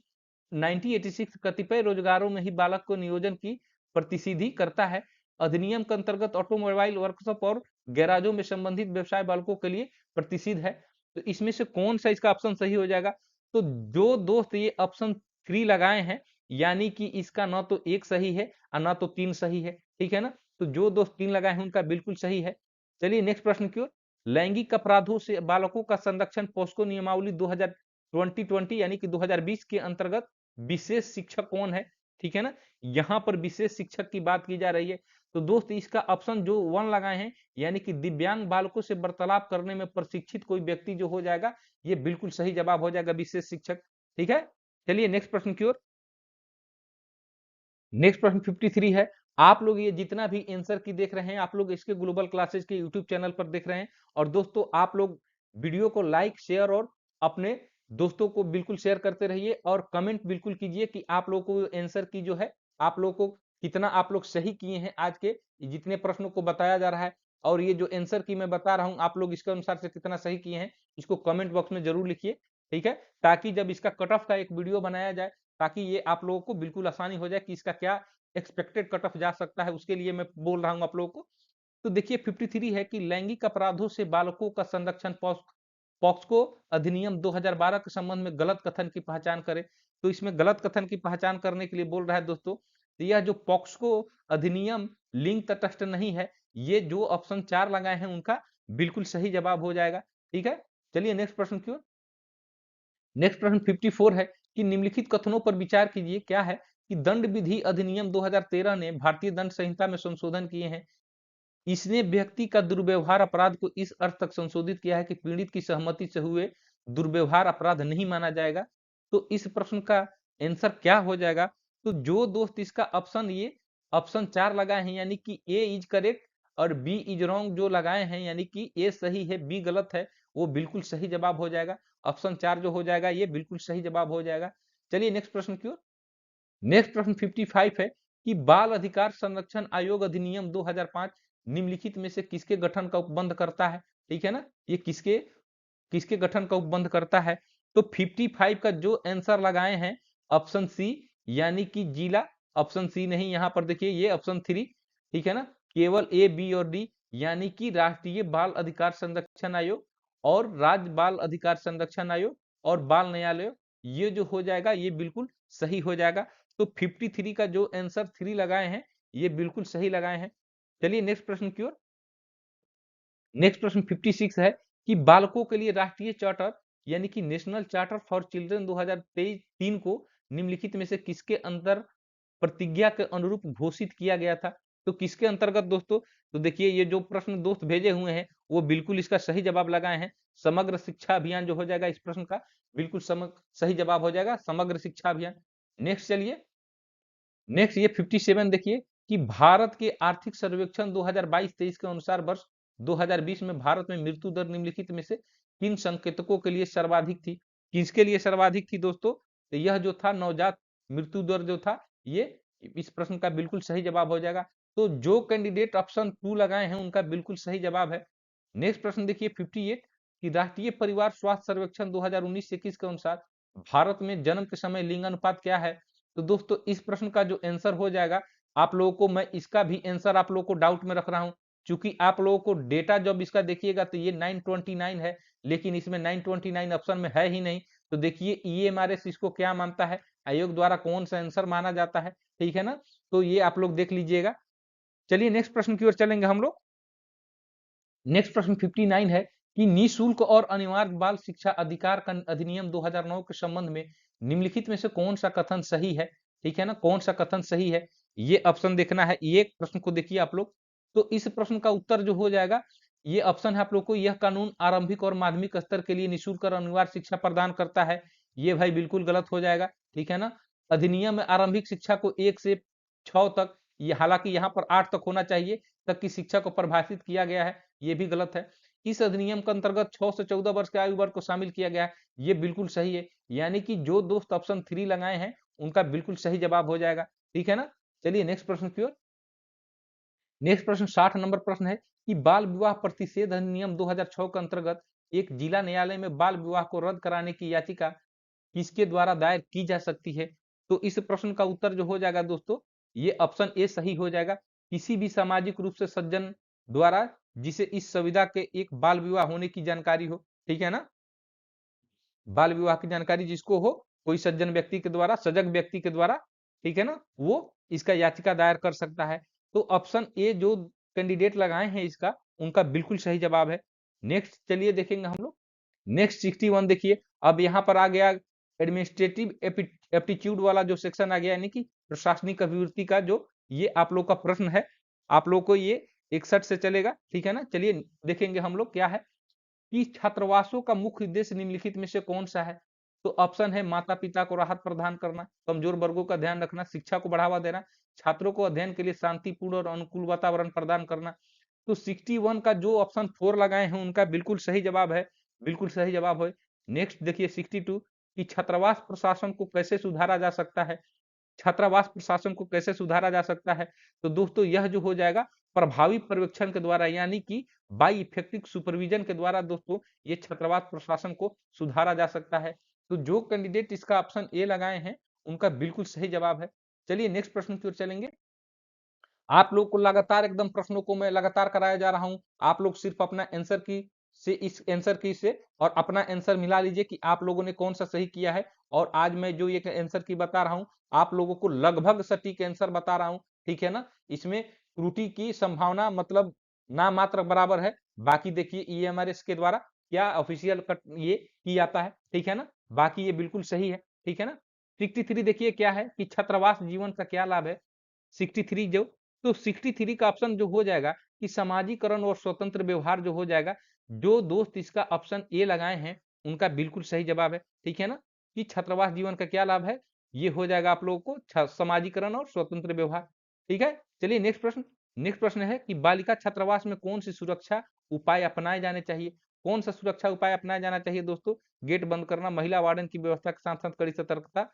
1986 कतिपय रोजगारों में ही बालक को नियोजन की प्रतिनिधि करता है। अधिनियम के अंतर्गत ऑटोमोबाइल वर्कशॉप और गैराजों में संबंधित व्यवसाय बालकों के लिए प्रतिषिध है। तो इसमें से कौन सा इसका ऑप्शन सही हो जाएगा। तो जो दोस्त ये ऑप्शन 3 लगाए हैं यानी कि इसका ना तो एक सही है और ना तो 3 सही है, ठीक है ना। तो जो दोस्त 3 लगाए हैं उनका बिल्कुल सही है। चलिए नेक्स्ट प्रश्न की ओर। लैंगिक अपराधों से बालकों का संरक्षण पोस्को नियमावली 2020 यानी कि 2020 के अंतर्गत विशेष शिक्षक कौन है, ठीक है ना। यहाँ पर विशेष शिक्षक की बात की जा रही है। तो दोस्त इसका ऑप्शन जो 1 लगाए हैं यानी कि दिव्यांग बालकों से वार्तालाप करने में प्रशिक्षित कोई व्यक्ति जो हो जाएगा ये बिल्कुल सही जवाब हो जाएगा, विशेष शिक्षक, ठीक है। चलिए नेक्स्ट प्रश्न की ओर। नेक्स्ट प्रश्न 53 है। आप लोग ये जितना भी आंसर की देख रहे हैं आप लोग इसके ग्लोबल क्लासेस के यूट्यूब चैनल पर देख रहे हैं। और दोस्तों आप लोग वीडियो को लाइक शेयर और अपने दोस्तों को बिल्कुल शेयर करते रहिए और कमेंट बिल्कुल कीजिए कि आप लोग को आंसर की जो है आप लोग को कितना आप लोग सही किए हैं आज के जितने प्रश्नों को बताया जा रहा है। और ये जो आंसर की मैं बता रहा हूं आप लोग इसके अनुसार से कितना सही किए हैं इसको कमेंट बॉक्स में जरूर लिखिए, ठीक है, ताकि जब इसका कट ऑफ का एक वीडियो बनाया जाए ताकि ये आप लोगों को बिल्कुल आसानी हो जाए कि इसका क्या एक्सपेक्टेड कट ऑफ जा सकता है, उसके लिए मैं बोल रहा हूं आप लोगों को। तो देखिए 53 है कि लैंगिक अपराधों से बालकों का संरक्षण पॉक्सको अधिनियम 2012 के संबंध में गलत कथन की पहचान करे। तो इसमें गलत कथन की पहचान करने के लिए बोल रहा है दोस्तों, तो यह जो पॉक्सको अधिनियम लिंग तटस्थ नहीं है, ये जो ऑप्शन 4 लगाए हैं उनका बिल्कुल सही जवाब हो जाएगा, ठीक है। चलिए नेक्स्ट प्रश्न की ओर। नेक्स्ट प्रश्न 54 है कि निम्नलिखित कथनों पर विचार कीजिए। क्या है कि दंड विधि अधिनियम 2013 ने भारतीय दंड संहिता में संशोधन किए हैं। इसने व्यक्ति का दुर्व्यवहार अपराध को इस अर्थ तक संशोधित किया है कि पीड़ित की सहमति से हुए दुर्व्यवहार अपराध नहीं माना जाएगा। तो इस प्रश्न का आंसर क्या हो जाएगा। तो जो दोस्त इसका ऑप्शन ये ऑप्शन 4 लगाए हैं यानी कि ए इज करेक्ट, और बी इज रॉन्ग जो लगाए हैं, यानी कि ए सही है बी गलत है, वो बिल्कुल सही जवाब हो जाएगा। ऑप्शन 4 जो हो जाएगा ये बिल्कुल सही जवाब हो जाएगा। चलिए नेक्स्ट प्रश्न की ओर। नेक्स्ट प्रश्न 55 है कि बाल अधिकार संरक्षण आयोग अधिनियम 2005 निम्नलिखित में से किसके गठन का उपबंध करता है? ठीक है ना, ये किसके किसके गठन का उपबंध करता है? तो 55 का जो आंसर लगाए हैं ऑप्शन सी, यानी कि जिला, ऑप्शन सी नहीं, यहाँ पर देखिए ये ऑप्शन 3, ठीक है ना, केवल ए बी और डी, यानी कि राष्ट्रीय बाल अधिकार संरक्षण आयोग और राज्य बाल अधिकार संरक्षण आयोग और बाल न्यायालय, ये जो हो जाएगा ये बिल्कुल सही हो जाएगा। तो 53 का जो आंसर 3 लगाए हैं ये बिल्कुल सही लगाए हैं। चलिए नेक्स्ट प्रश्न की ओर। नेक्स्ट प्रश्न 56 है कि बालकों के लिए राष्ट्रीय चार्टर यानी कि नेशनल चार्टर फॉर चिल्ड्रन 2023 को निम्नलिखित में से किसके अंतर प्रतिज्ञा के अनुरूप घोषित किया गया था? तो किसके अंतर्गत दोस्तों? तो देखिए ये जो प्रश्न दोस्त भेजे हुए हैं वो बिल्कुल इसका सही जवाब लगाए हैं। समग्र शिक्षा अभियान जो हो जाएगा इस प्रश्न का बिल्कुल सही जवाब हो जाएगा, समग्र शिक्षा अभियान। नेक्स्ट चलिए, नेक्स्ट ये 57 देखिए कि भारत के आर्थिक सर्वेक्षण 2022-23 के अनुसार वर्ष 2020 में भारत में मृत्यु दर निम्नलिखित में से किन संकेतकों के लिए सर्वाधिक थी? किसके लिए सर्वाधिक थी दोस्तों? तो यह जो था नवजात मृत्यु दर जो था ये इस प्रश्न का बिल्कुल सही जवाब हो जाएगा। तो जो कैंडिडेट ऑप्शन 2 लगाए हैं उनका बिल्कुल सही जवाब है। नेक्स्ट प्रश्न देखिए 58 कि राष्ट्रीय परिवार स्वास्थ्य सर्वेक्षण 2019-21 के अनुसार भारत में जन्म के समय लिंग अनुपात क्या है? तो दोस्तों इस प्रश्न का जो आंसर हो जाएगा आप लोगों को, मैं इसका भी आंसर आप लोगों को डाउट में रख रहा हूं, क्योंकि आप लोगों को डेटा जब इसका देखिएगा तो ये 929 है, लेकिन इसमें 929 ऑप्शन में है ही नहीं। तो देखिए ईएमआरएस इसको क्या मानता है, आयोग द्वारा कौन सा आंसर माना जाता है, ठीक है ना, तो ये आप लोग देख लीजिएगा। चलिए नेक्स्ट प्रश्न की ओर चलेंगे हम लोग। नेक्स्ट प्रश्न 59 है कि निःशुल्क और अनिवार्य बाल शिक्षा अधिकार अधिनियम 2009 के संबंध में निम्नलिखित में से कौन सा कथन सही है? ठीक है ना, कौन सा कथन सही है ये ऑप्शन देखना है। ये प्रश्न को देखिए आप लोग, तो इस प्रश्न का उत्तर जो हो जाएगा ये ऑप्शन है आप लोग को, यह कानून आरंभिक और माध्यमिक स्तर के लिए निःशुल्क और अनिवार्य शिक्षा प्रदान करता है। ये भाई बिल्कुल गलत हो जाएगा, ठीक है ना। अधिनियम में आरंभिक शिक्षा को 1 से 6 तक, ये हालांकि यहाँ पर 8 तक होना चाहिए, तक की शिक्षा को परिभाषित किया गया है, ये भी गलत है। इस अधिनियम के अंतर्गत 6 से 14 वर्ष के आयु वर्ग को शामिल किया गया है, ये बिल्कुल सही है, यानी कि जो दोस्त ऑप्शन 3 लगाए हैं उनका बिल्कुल सही जवाब हो जाएगा, ठीक है ना। चलिए नेक्स्ट प्रश्न की ओर। नेक्स्ट प्रश्न 60 नंबर प्रश्न है कि बाल विवाह प्रतिषेध अधिनियम 2006 के अंतर्गत एक जिला न्यायालय में बाल विवाह को रद्द कराने की याचिका किसके द्वारा दायर की जा सकती है? तो इस प्रश्न का उत्तर जो हो जाएगा दोस्तों ये ऑप्शन ए सही हो जाएगा, किसी भी सामाजिक रूप से सज्जन द्वारा जिसे इस संविदा के एक बाल विवाह होने की जानकारी हो, ठीक है ना, बाल विवाह की जानकारी जिसको हो, कोई सज्जन व्यक्ति के द्वारा, सजग व्यक्ति के द्वारा, ठीक है ना, वो इसका याचिका दायर कर सकता है। तो ऑप्शन ए जो कैंडिडेट लगाए हैं इसका उनका बिल्कुल सही जवाब है। नेक्स्ट चलिए देखेंगे हम लोग। नेक्स्ट 61 देखिए, अब यहाँ पर आ गया एडमिनिस्ट्रेटिव एप्टीट्यूड वाला जो सेक्शन आ गया, यानी कि प्रशासनिक अभिवृत्ति का जो ये आप लोग का प्रश्न है, आप लोग को ये 61 से चलेगा, ठीक है ना। चलिए देखेंगे हम लोग क्या है कि छात्रावासों का मुख्य उद्देश्य निम्नलिखित में से कौन सा है? तो ऑप्शन है माता पिता को राहत प्रदान करना, कमजोर वर्गों का ध्यान रखना, शिक्षा को बढ़ावा देना, छात्रों को अध्ययन के लिए शांतिपूर्ण और अनुकूल वातावरण प्रदान करना। तो 61 का जो ऑप्शन 4 लगाए हैं उनका बिल्कुल सही जवाब है, बिल्कुल सही जवाब है। नेक्स्ट देखिए 62 कि छात्रावास प्रशासन को कैसे सुधारा जा सकता है? छात्रावास प्रशासन को कैसे सुधारा जा सकता है? तो दोस्तों यह जो हो जाएगा प्रभावी पर्यवेक्षण के द्वारा, यानी कि बाई इफेक्टिव सुपरविजन के द्वारा दोस्तों ये छात्रावास प्रशासन को सुधारा जा सकता है। तो जो कैंडिडेट इसका ऑप्शन ए लगाए हैं उनका बिल्कुल सही जवाब है। चलिए नेक्स्ट प्रश्न की ओर चलेंगे। आप लोग को लगातार एकदम प्रश्नों को मैं लगातार कराया जा रहा हूं, आप लोग सिर्फ अपना आंसर की से इस आंसर की से और अपना आंसर मिला लीजिए कि आप लोगों ने कौन सा सही किया है। और आज मैं जो ये आंसर की बता रहा हूं आप लोगों को लगभग सटीक आंसर बता रहा हूं, ठीक है ना। इसमें त्रुटि की संभावना मतलब ना मात्र बराबर है। बाकी देखिए ईएमआरएस के द्वारा क्या ऑफिशियल कट ये की जाता है, ठीक है ना, बाकी ये बिल्कुल सही है, ठीक है ना। 63 देखिए क्या है कि छात्रावास जीवन का क्या लाभ है? 63 जो, तो 63 का ऑप्शन जो हो जाएगा कि समाजीकरण और स्वतंत्र व्यवहार जो हो जाएगा, जो दोस्त इसका ऑप्शन ए लगाए हैं उनका बिल्कुल सही जवाब है, ठीक है ना, कि छात्रावास जीवन का क्या लाभ है, ये हो जाएगा आप लोगों को समाजीकरण और स्वतंत्र व्यवहार, ठीक है। चलिए नेक्स्ट प्रश्न। नेक्स्ट प्रश्न है कि बालिका छात्रावास में कौन सी सुरक्षा उपाय अपनाए जाने चाहिए। कौन सा सुरक्षा उपाय अपनाया जाना चाहिए दोस्तों? गेट बंद करना, महिला वार्डन की व्यवस्था के साथ साथ कड़ी सतर्कता,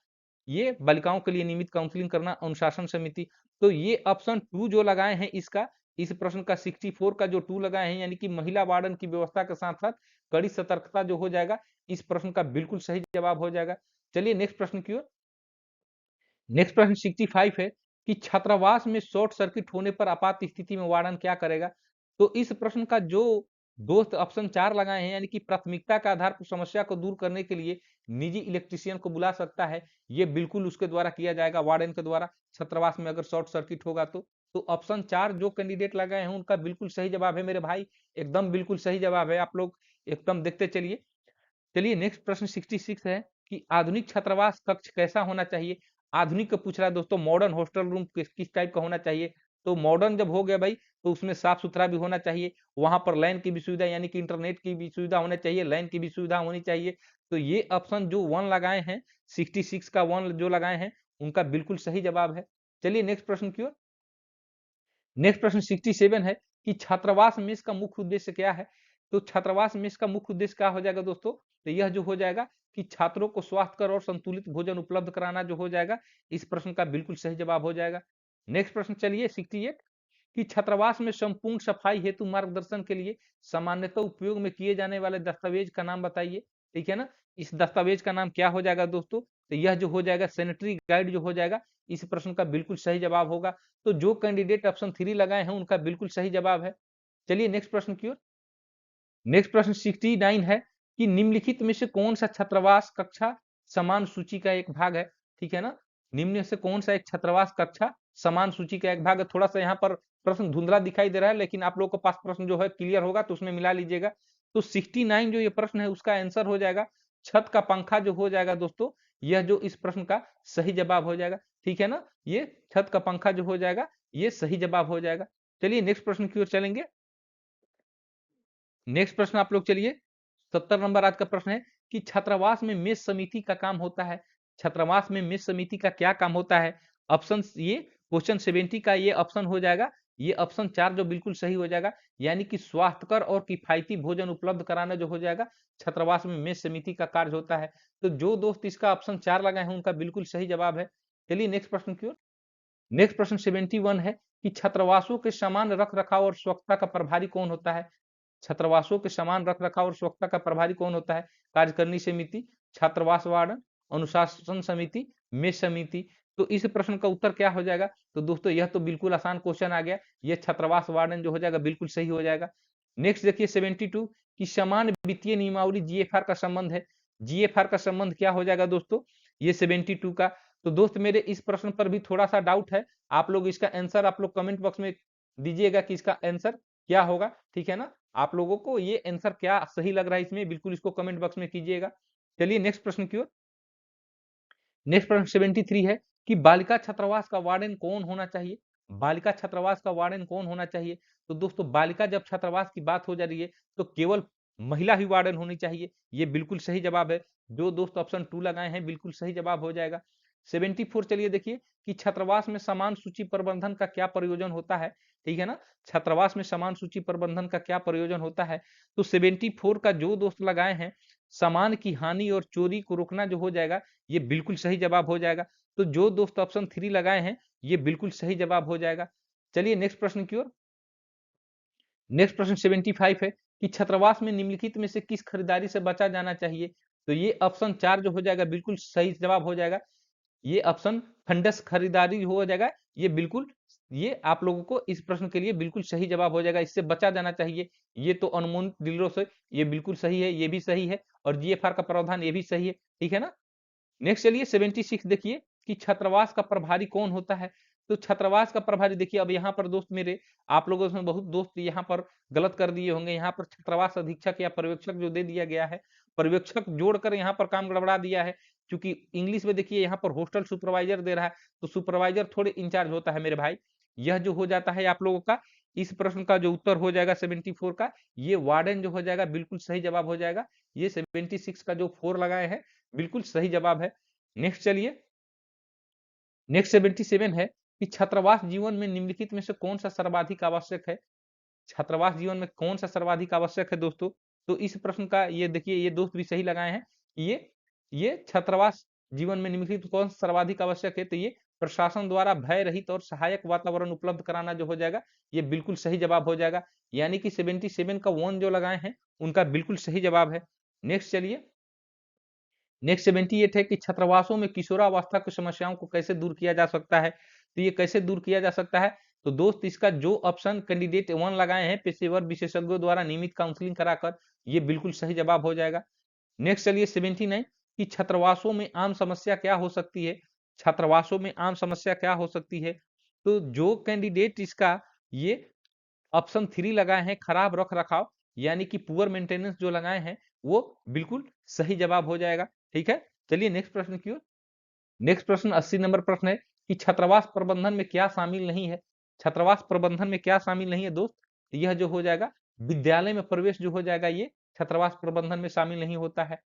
ये बालिकाओं के लिए नियमित काउंसलिंग करना, अनुशासन समिति। तो ये ऑप्शन 2 जो लगाए हैं इसका, इस प्रश्न का 64 का जो 2 लगाए हैं, यानी कि महिला वार्डन की व्यवस्था के साथ साथ कड़ी सतर्कता जो हो जाएगा, इस प्रश्न का बिल्कुल सही जवाब हो जाएगा। चलिए नेक्स्ट प्रश्न की ओर। नेक्स्ट प्रश्न 65 है कि छात्रावास में शॉर्ट सर्किट होने पर आपात स्थिति में वार्डन क्या करेगा। तो इस प्रश्न का जो दोस्त ऑप्शन 4 लगाए हैं, यानी कि प्राथमिकता के आधार पर समस्या को दूर करने के लिए निजी इलेक्ट्रीशियन को बुला सकता है, ये बिल्कुल उसके द्वारा किया जाएगा, वार्डन के द्वारा, छात्रावास में अगर शॉर्ट सर्किट होगा तो ऑप्शन 4 जो कैंडिडेट लगाए हैं उनका बिल्कुल सही जवाब है मेरे भाई, एकदम बिल्कुल सही जवाब है। आप लोग एकदम देखते चलिए। चलिए नेक्स्ट प्रश्न 66 है कि आधुनिक छात्रावास कक्ष कैसा होना चाहिए। आधुनिक का पूछ रहा है दोस्तों, मॉडर्न हॉस्टल रूम किस टाइप का होना चाहिए। तो मॉडर्न जब हो गया भाई, तो उसमें साफ सुथरा भी होना चाहिए, वहां पर लैन की भी सुविधा, यानी कि इंटरनेट की भी सुविधा होनी चाहिए, लैन की भी सुविधा होनी चाहिए। तो ये ऑप्शन जो 1 लगाए हैं, 66 का 1 जो लगाए हैं, उनका बिल्कुल सही जवाब है। चलिए नेक्स्ट प्रश्न की ओर। नेक्स्ट प्रश्न 67 है कि छात्रावास मेस का मुख्य उद्देश्य क्या है। तो छात्रावास मेस का मुख्य उद्देश्य क्या हो जाएगा दोस्तों? तो यह जो हो जाएगा कि छात्रों को स्वास्थ्यकर और संतुलित भोजन उपलब्ध कराना जो हो जाएगा, इस प्रश्न का बिल्कुल सही जवाब हो जाएगा। नेक्स्ट प्रश्न चलिए 68 कि छात्रावास में संपूर्ण सफाई हेतु मार्गदर्शन के लिए सामान्यतः उपयोग में किए जाने वाले दस्तावेज का नाम बताइए। ठीक है ना, इस दस्तावेज का नाम क्या हो जाएगा दोस्तों? तो यह जो हो जाएगा सैनिटरी गाइड जो हो जाएगा, इस प्रश्न का बिल्कुल सही जवाब होगा। तो जो कैंडिडेट ऑप्शन 3 लगाए हैं उनका बिल्कुल सही जवाब है। चलिए नेक्स्ट प्रश्न की ओर। नेक्स्ट प्रश्न 69 है कि निम्नलिखित में से कौन सा छात्रावास कक्षा समान सूची का एक भाग है। ठीक है ना, निम्न में से कौन सा एक छात्रावास कक्षा समान सूची का एक भाग है। थोड़ा सा यहाँ पर प्रश्न धुंधला दिखाई दे रहा है, लेकिन आप लोगों के पास प्रश्न जो है क्लियर होगा तो उसमें मिला लीजिएगा। तो 69 जो ये प्रश्न है उसका आंसर हो जाएगा छत का पंखा जो हो जाएगा दोस्तों, यह जो इस प्रश्न का सही जवाब हो जाएगा। ठीक है ना, ये छत का पंखा जो हो जाएगा, ये सही जवाब हो जाएगा। चलिए नेक्स्ट प्रश्न की ओर चलेंगे। नेक्स्ट प्रश्न आप लोग चलिए, 70 नंबर आज का प्रश्न है कि छात्रावास में मेस समिति का काम होता है। छात्रावास में मेस समिति का क्या काम होता है? ऑप्शन ये क्वेश्चन 70 का ये ऑप्शन हो जाएगा, ये ऑप्शन 4 जो बिल्कुल सही हो जाएगा, यानी कि स्वास्थ्यकर और किफायती भोजन उपलब्ध कराना जो हो जाएगा, छात्रावास में मेस समिति का कार्य होता है। तो जो दोस्त इसका ऑप्शन 4 लगाए हैं उनका बिल्कुल सही जवाब है। चलिए नेक्स्ट प्रश्न की ओर। नेक्स्ट प्रश्न 71 है कि छात्रावासों के समान रख रखाव और स्वच्छता का प्रभारी कौन होता है। छात्रावासों के समान रख रखाव और स्वच्छता का प्रभारी कौन होता है? कार्यकारिणी समिति, छात्रावास वार्डन, अनुशासन समिति, मेस समिति। तो इस प्रश्न का उत्तर क्या हो जाएगा? तो दोस्तों यह तो बिल्कुल आसान क्वेश्चन आ गया, ये छात्रावास वार्डन जो हो जाएगा बिल्कुल सही हो जाएगा। नेक्स्ट देखिए 72 कि समान वित्तीय नियमावली जीएफआर का संबंध है। जीएफआर का संबंध क्या हो जाएगा दोस्तों? ये 72 का। तो दोस्त मेरे इस प्रश्न पर भी थोड़ा सा डाउट है, आप लोग इसका आंसर आप लोग कमेंट बॉक्स में दीजिएगा कि इसका आंसर क्या होगा। ठीक है ना, आप लोगों को ये आंसर क्या सही लग रहा है इसमें, बिल्कुल इसको कमेंट बॉक्स में कीजिएगा। चलिए नेक्स्ट प्रश्न की ओर। नेक्स्ट प्रश्न 73 है कि बालिका छात्रावास का वार्डन कौन होना चाहिए। बालिका छात्रावास का वार्डन कौन होना चाहिए? तो दोस्तों बालिका जब छात्रावास की बात हो जा रही है तो केवल महिला ही वार्डन होनी चाहिए, ये बिल्कुल सही जवाब है। जो दोस्त ऑप्शन 2 लगाए हैं बिल्कुल सही जवाब हो जाएगा। 74 चलिए देखिए कि छात्रावास में समान सूची प्रबंधन का क्या प्रयोजन होता है। ठीक है ना, छात्रावास में समान सूची प्रबंधन का क्या प्रयोजन होता है। तो 74 का जो दोस्त लगाए हैं सामान की हानि और चोरी को रोकना जो हो जाएगा, ये बिल्कुल सही जवाब हो जाएगा। तो जो दोस्त ऑप्शन 3 लगाए हैं ये बिल्कुल सही जवाब हो जाएगा। चलिए नेक्स्ट प्रश्न की ओर। नेक्स्ट प्रश्न 75 है कि छात्रावास में निम्नलिखित में से किस खरीदारी से बचा जाना चाहिए। तो ये ऑप्शन 4 जो हो जाएगा बिल्कुल सही जवाब हो जाएगा, ये ऑप्शन फंडस खरीदारी हो जाएगा, ये बिल्कुल, ये आप लोगों को इस प्रश्न के लिए बिल्कुल सही जवाब हो जाएगा, इससे बचा जाना चाहिए। ये तो अनुमोदित डीलरों से, ये बिल्कुल सही है, ये भी सही है, और जीएफआर का प्रावधान ये भी सही है। ठीक है ना, नेक्स्ट चलिए 76 देखिए कि छात्रावास का प्रभारी कौन होता है। तो छात्रावास का प्रभारी देखिए, अब यहाँ पर दोस्त मेरे, आप लोगों में बहुत दोस्त यहाँ पर गलत कर दिए होंगे, यहाँ पर छात्रावास अधीक्षक या पर्यवेक्षक जो दे दिया गया है, पर्यवेक्षक जोड़कर यहाँ पर काम गड़बड़ा दिया है, क्योंकि इंग्लिश में देखिए यहाँ पर हॉस्टल सुपरवाइजर दे रहा है, तो सुपरवाइजर थोड़े इंचार्ज होता है मेरे भाई। यह जो हो जाता है आप लोगों का, इस प्रश्न का जो उत्तर हो जाएगा 74 का, ये वार्डन जो हो जाएगा बिल्कुल सही जवाब हो जाएगा। ये 76 का जो 4 लगाए हैं बिल्कुल सही जवाब है। नेक्स्ट चलिए, नेक्स्ट 77 है कि छात्रावास जीवन में निम्नलिखित में से कौन सा सर्वाधिक आवश्यक है? छात्रावास जीवन में कौन सा सर्वाधिक आवश्यक है दोस्तों? तो इस प्रश्न का ये देखिए, ये दोस्त भी सही लगाए हैं। ये छात्रावास जीवन में निम्नलिखित कौन सा सर्वाधिक आवश्यक है? तो ये प्रशासन द्वारा भय रहित और सहायक वातावरण उपलब्ध कराना जो हो जाएगा, ये बिल्कुल सही जवाब हो जाएगा। यानी कि 77 का 1 जो लगाए हैं, उनका बिल्कुल सही जवाब है। नेक्स्ट चलिए, नेक्स्ट 78 है कि छात्रावासों में किशोरावस्था की समस्याओं को कैसे दूर किया जा सकता है? तो ये कैसे दूर किया जा सकता है? तो दोस्त इसका जो ऑप्शन कैंडिडेट 1 लगाए हैं, पेशेवर विशेषज्ञों द्वारा नियमित काउंसलिंग कराकर, ये बिल्कुल सही जवाब हो जाएगा। नेक्स्ट चलिए 79 कि छात्रावासों में आम समस्या क्या हो सकती है? छात्रावासों में आम समस्या क्या हो सकती है? तो जो कैंडिडेट इसका ये ऑप्शन 3 लगाए हैं, खराब रख रखाव यानी कि पुअर मेंटेनेंस जो लगाए हैं, वो बिल्कुल सही जवाब हो जाएगा। ठीक है, चलिए नेक्स्ट प्रश्न की ओर। नेक्स्ट प्रश्न 80 नंबर प्रश्न है कि छात्रावास प्रबंधन में क्या शामिल नहीं है? छात्रावास प्रबंधन में क्या शामिल नहीं है दोस्त? यह जो हो जाएगा, विद्यालय में प्रवेश जो हो जाएगा, ये छात्रावास प्रबंधन में शामिल नहीं होता है।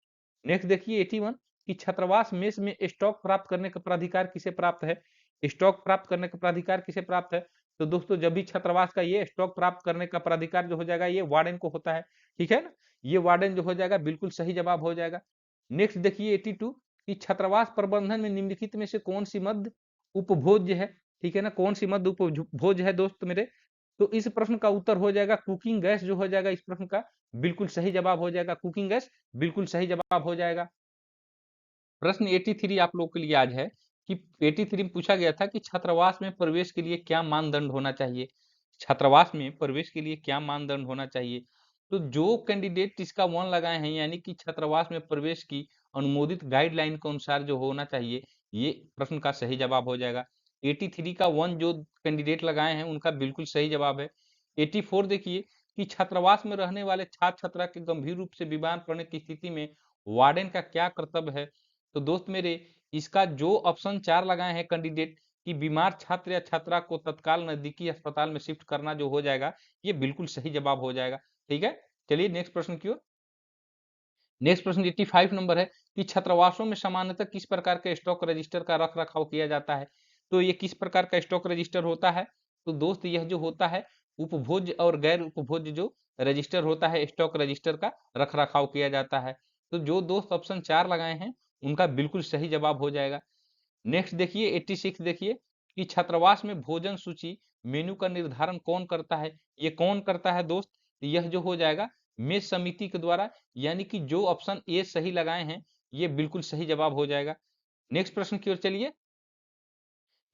नेक्स्ट देखिए 81 कि छात्रावास मेस में स्टॉक प्राप्त करने का प्राधिकार किसे प्राप्त है? स्टॉक प्राप्त करने का प्राधिकार किसे प्राप्त है? तो दोस्तों जब भी छात्रावास का ये स्टॉक प्राप्त करने का प्राधिकार जो हो जाएगा, ये वार्डन को होता है। ठीक है ना, ये वार्डन जो हो जाएगा, बिल्कुल सही जवाब हो जाएगा। नेक्स्ट देखिए 82 कि छात्रावास प्रबंधन में निम्नलिखित में से कौन सी मद उपभोज्य है? ठीक है ना, कौन सी मद उपभोज्य है दोस्त मेरे? तो इस प्रश्न का उत्तर हो जाएगा कुकिंग गैस जो हो जाएगा, इस प्रश्न का बिल्कुल सही जवाब हो जाएगा। कुकिंग गैस बिल्कुल सही जवाब हो जाएगा। प्रश्न 83 आप लोग के लिए आज है कि 83 में पूछा गया था कि छात्रावास में प्रवेश के लिए क्या मानदंड होना चाहिए? छात्रावास में प्रवेश के लिए क्या मानदंड होना चाहिए? तो जो कैंडिडेट इसका 1 लगाए हैं, यानी कि छात्रावास में प्रवेश की अनुमोदित गाइडलाइन के अनुसार जो होना चाहिए, ये प्रश्न का सही जवाब हो जाएगा। 83 का 1 जो कैंडिडेट लगाए हैं, उनका बिल्कुल सही जवाब है। 84 देखिए कि छात्रावास में रहने वाले छात्र छात्रा के गंभीर रूप से बीमार पड़ने की स्थिति में वार्डन का क्या कर्तव्य है? तो दोस्त मेरे, इसका जो ऑप्शन 4 लगाए हैं कैंडिडेट कि बीमार छात्र या छात्रा को तत्काल नजदीकी अस्पताल में शिफ्ट करना जो हो जाएगा, ये बिल्कुल सही जवाब हो जाएगा। ठीक है, चलिए नेक्स्ट प्रश्न की ओर। नेक्स्ट प्रश्न 85 नंबर है कि छात्रावासों में सामान्यतः किस प्रकार के स्टॉक रजिस्टर का रख रखाव किया जाता है? तो ये किस प्रकार का स्टॉक रजिस्टर होता है? तो दोस्त यह जो होता है, उपभोज्य और गैर उपभोज्य जो रजिस्टर होता है, स्टॉक रजिस्टर का रख रखाव किया जाता है। तो जो दोस्त ऑप्शन 4 लगाए हैं, उनका बिल्कुल सही जवाब हो जाएगा। नेक्स्ट देखिए 86 देखिए कि छात्रावास में भोजन सूची मेनू का निर्धारण कौन करता है? ये कौन करता है दोस्त? यह जो हो जाएगा, मेस समिति के द्वारा, यानी कि जो ऑप्शन ए सही लगाए हैं, ये बिल्कुल सही जवाब हो जाएगा। नेक्स्ट प्रश्न की ओर चलिए।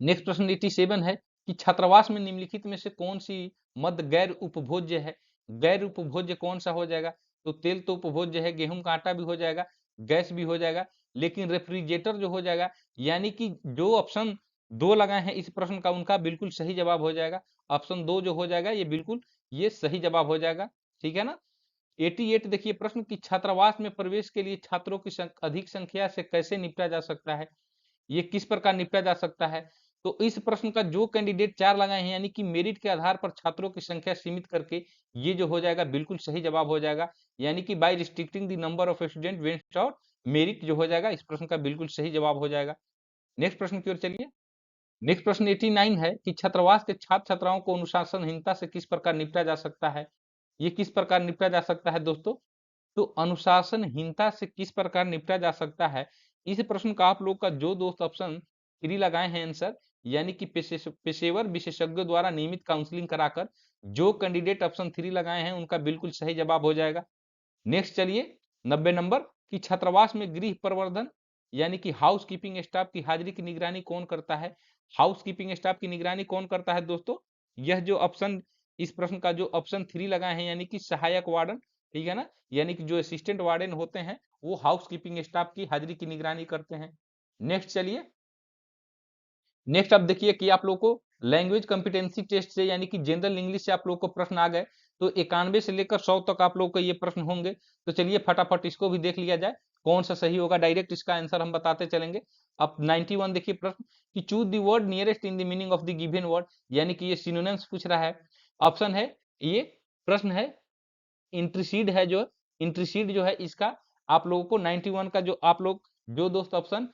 नेक्स्ट प्रश्न 87 है कि छात्रावास में निम्नलिखित में से कौन सी मद गैर उपभोज्य है? गैर उपभोज्य कौन सा हो जाएगा? तो तेल तो उपभोज्य है, गेहूं का आटा भी हो जाएगा, गैस भी हो जाएगा, लेकिन रेफ्रिजरेटर जो हो जाएगा, यानी कि जो ऑप्शन 2 लगाए हैं इस प्रश्न का, उनका बिल्कुल सही जवाब हो जाएगा। ऑप्शन 2 जो हो जाएगा, ये बिल्कुल ये सही जवाब हो जाएगा। ठीक है ना। 88 देखिए प्रश्न की छात्रावास में प्रवेश के लिए छात्रों की अधिक संख्या से कैसे निपटा जा सकता है? ये किस प्रकार निपटा जा सकता है? तो इस प्रश्न का जो कैंडिडेट 4 लगाए हैं, यानी कि मेरिट के आधार पर छात्रों की संख्या सीमित करके, ये जो हो जाएगा बिल्कुल सही जवाब हो जाएगा। यानी कि by restricting the number of student based on merit जो हो जाएगा, इस प्रश्न का बिल्कुल सही जवाब हो जाएगा। नेक्स्ट प्रश्न की ओर चलिए। नेक्स्ट प्रश्न 89 है कि छात्रावास के छात्र छात्राओं को अनुशासनहीनता से किस प्रकार निपटा जा सकता है? ये किस प्रकार निपटा जा सकता है दोस्तों? तो अनुशासनहीनता से किस प्रकार निपटा जा सकता है, इस प्रश्न का आप लोग का जो दोस्त ऑप्शन 3 लगाए हैं आंसर, यानी कि पेशेवर विशेषज्ञों द्वारा नियमित काउंसलिंग कराकर, जो कैंडिडेट ऑप्शन 3 लगाए हैं, उनका बिल्कुल सही जवाब हो जाएगा। नेक्स्ट चलिए 90 नंबर कि छात्रावास में गृह प्रवर्धन यानी कि हाउस कीपिंग स्टाफ की हाजिरी की निगरानी कौन करता है? हाउस कीपिंग स्टाफ की निगरानी कौन करता है दोस्तों? यह जो ऑप्शन, इस प्रश्न का जो ऑप्शन 3 लगाए हैं, यानी कि सहायक वार्डन, ठीक है ना, यानी कि जो असिस्टेंट वार्डन होते हैं, वो हाउस कीपिंग स्टाफ की हाजिरी की निगरानी करते हैं। नेक्स्ट चलिए, नेक्स्ट आप देखिए कि आप लोग को लैंग्वेज कॉम्पिटेंसी टेस्ट से, यानी कि जनरल इंग्लिश से आप लोग को प्रश्न आ गए, तो 91 से लेकर 100 तक आप लोग को ये प्रश्न होंगे। तो चलिए फटाफट इसको भी देख लिया जाए, कौन सा सही होगा, डायरेक्ट इसका आंसर हम बताते चलेंगे। अब 91 देखिए प्रश्न कि choose the word nearest in the meaning of the given word, यानी कि ये सिनोनिम्स पूछ रहा है। ऑप्शन है, ये प्रश्न है इंट्रीसीड है, जो इंट्रीसीड जो है इसका आप लोगों को 91 का जो आप लोग जो दोस्त ऑप्शन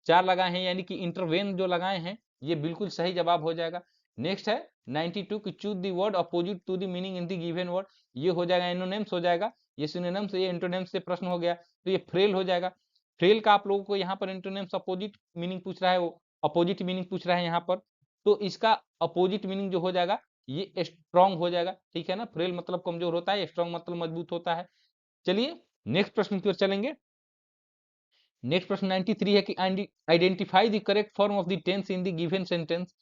4 लगाए हैं, यानी कि इंटरवेन जो लगाए हैं, ये बिल्कुल सही जवाब हो जाएगा। नेक्स्ट है 92 की choose the word opposite to the meaning in the given word, ये हो जाएगा एनोनिम्स हो जाएगा, ये सिनोनिम्स, ये एंटोनिम्स से प्रश्न हो गया, तो ये फ्रेल हो जाएगा। फ्रेल का आप लोगों को यहाँ पर एंटोनिम्स अपोजिट मीनिंग पूछ रहा है, वो अपोजिट मीनिंग पूछ रहा है यहाँ पर, तो इसका अपोजिट मीनिंग जो हो जाएगा ये स्ट्रॉन्ग हो जाएगा, ठीक है ना। फ्रेल मतलब कमजोर होता है, स्ट्रॉन्ग मतलब मजबूत होता है। चलिए नेक्स्ट प्रश्न की ओर चलेंगे। नेक्स्ट प्रश्न 93 है कि identify the correct form of the tense in the given sentence,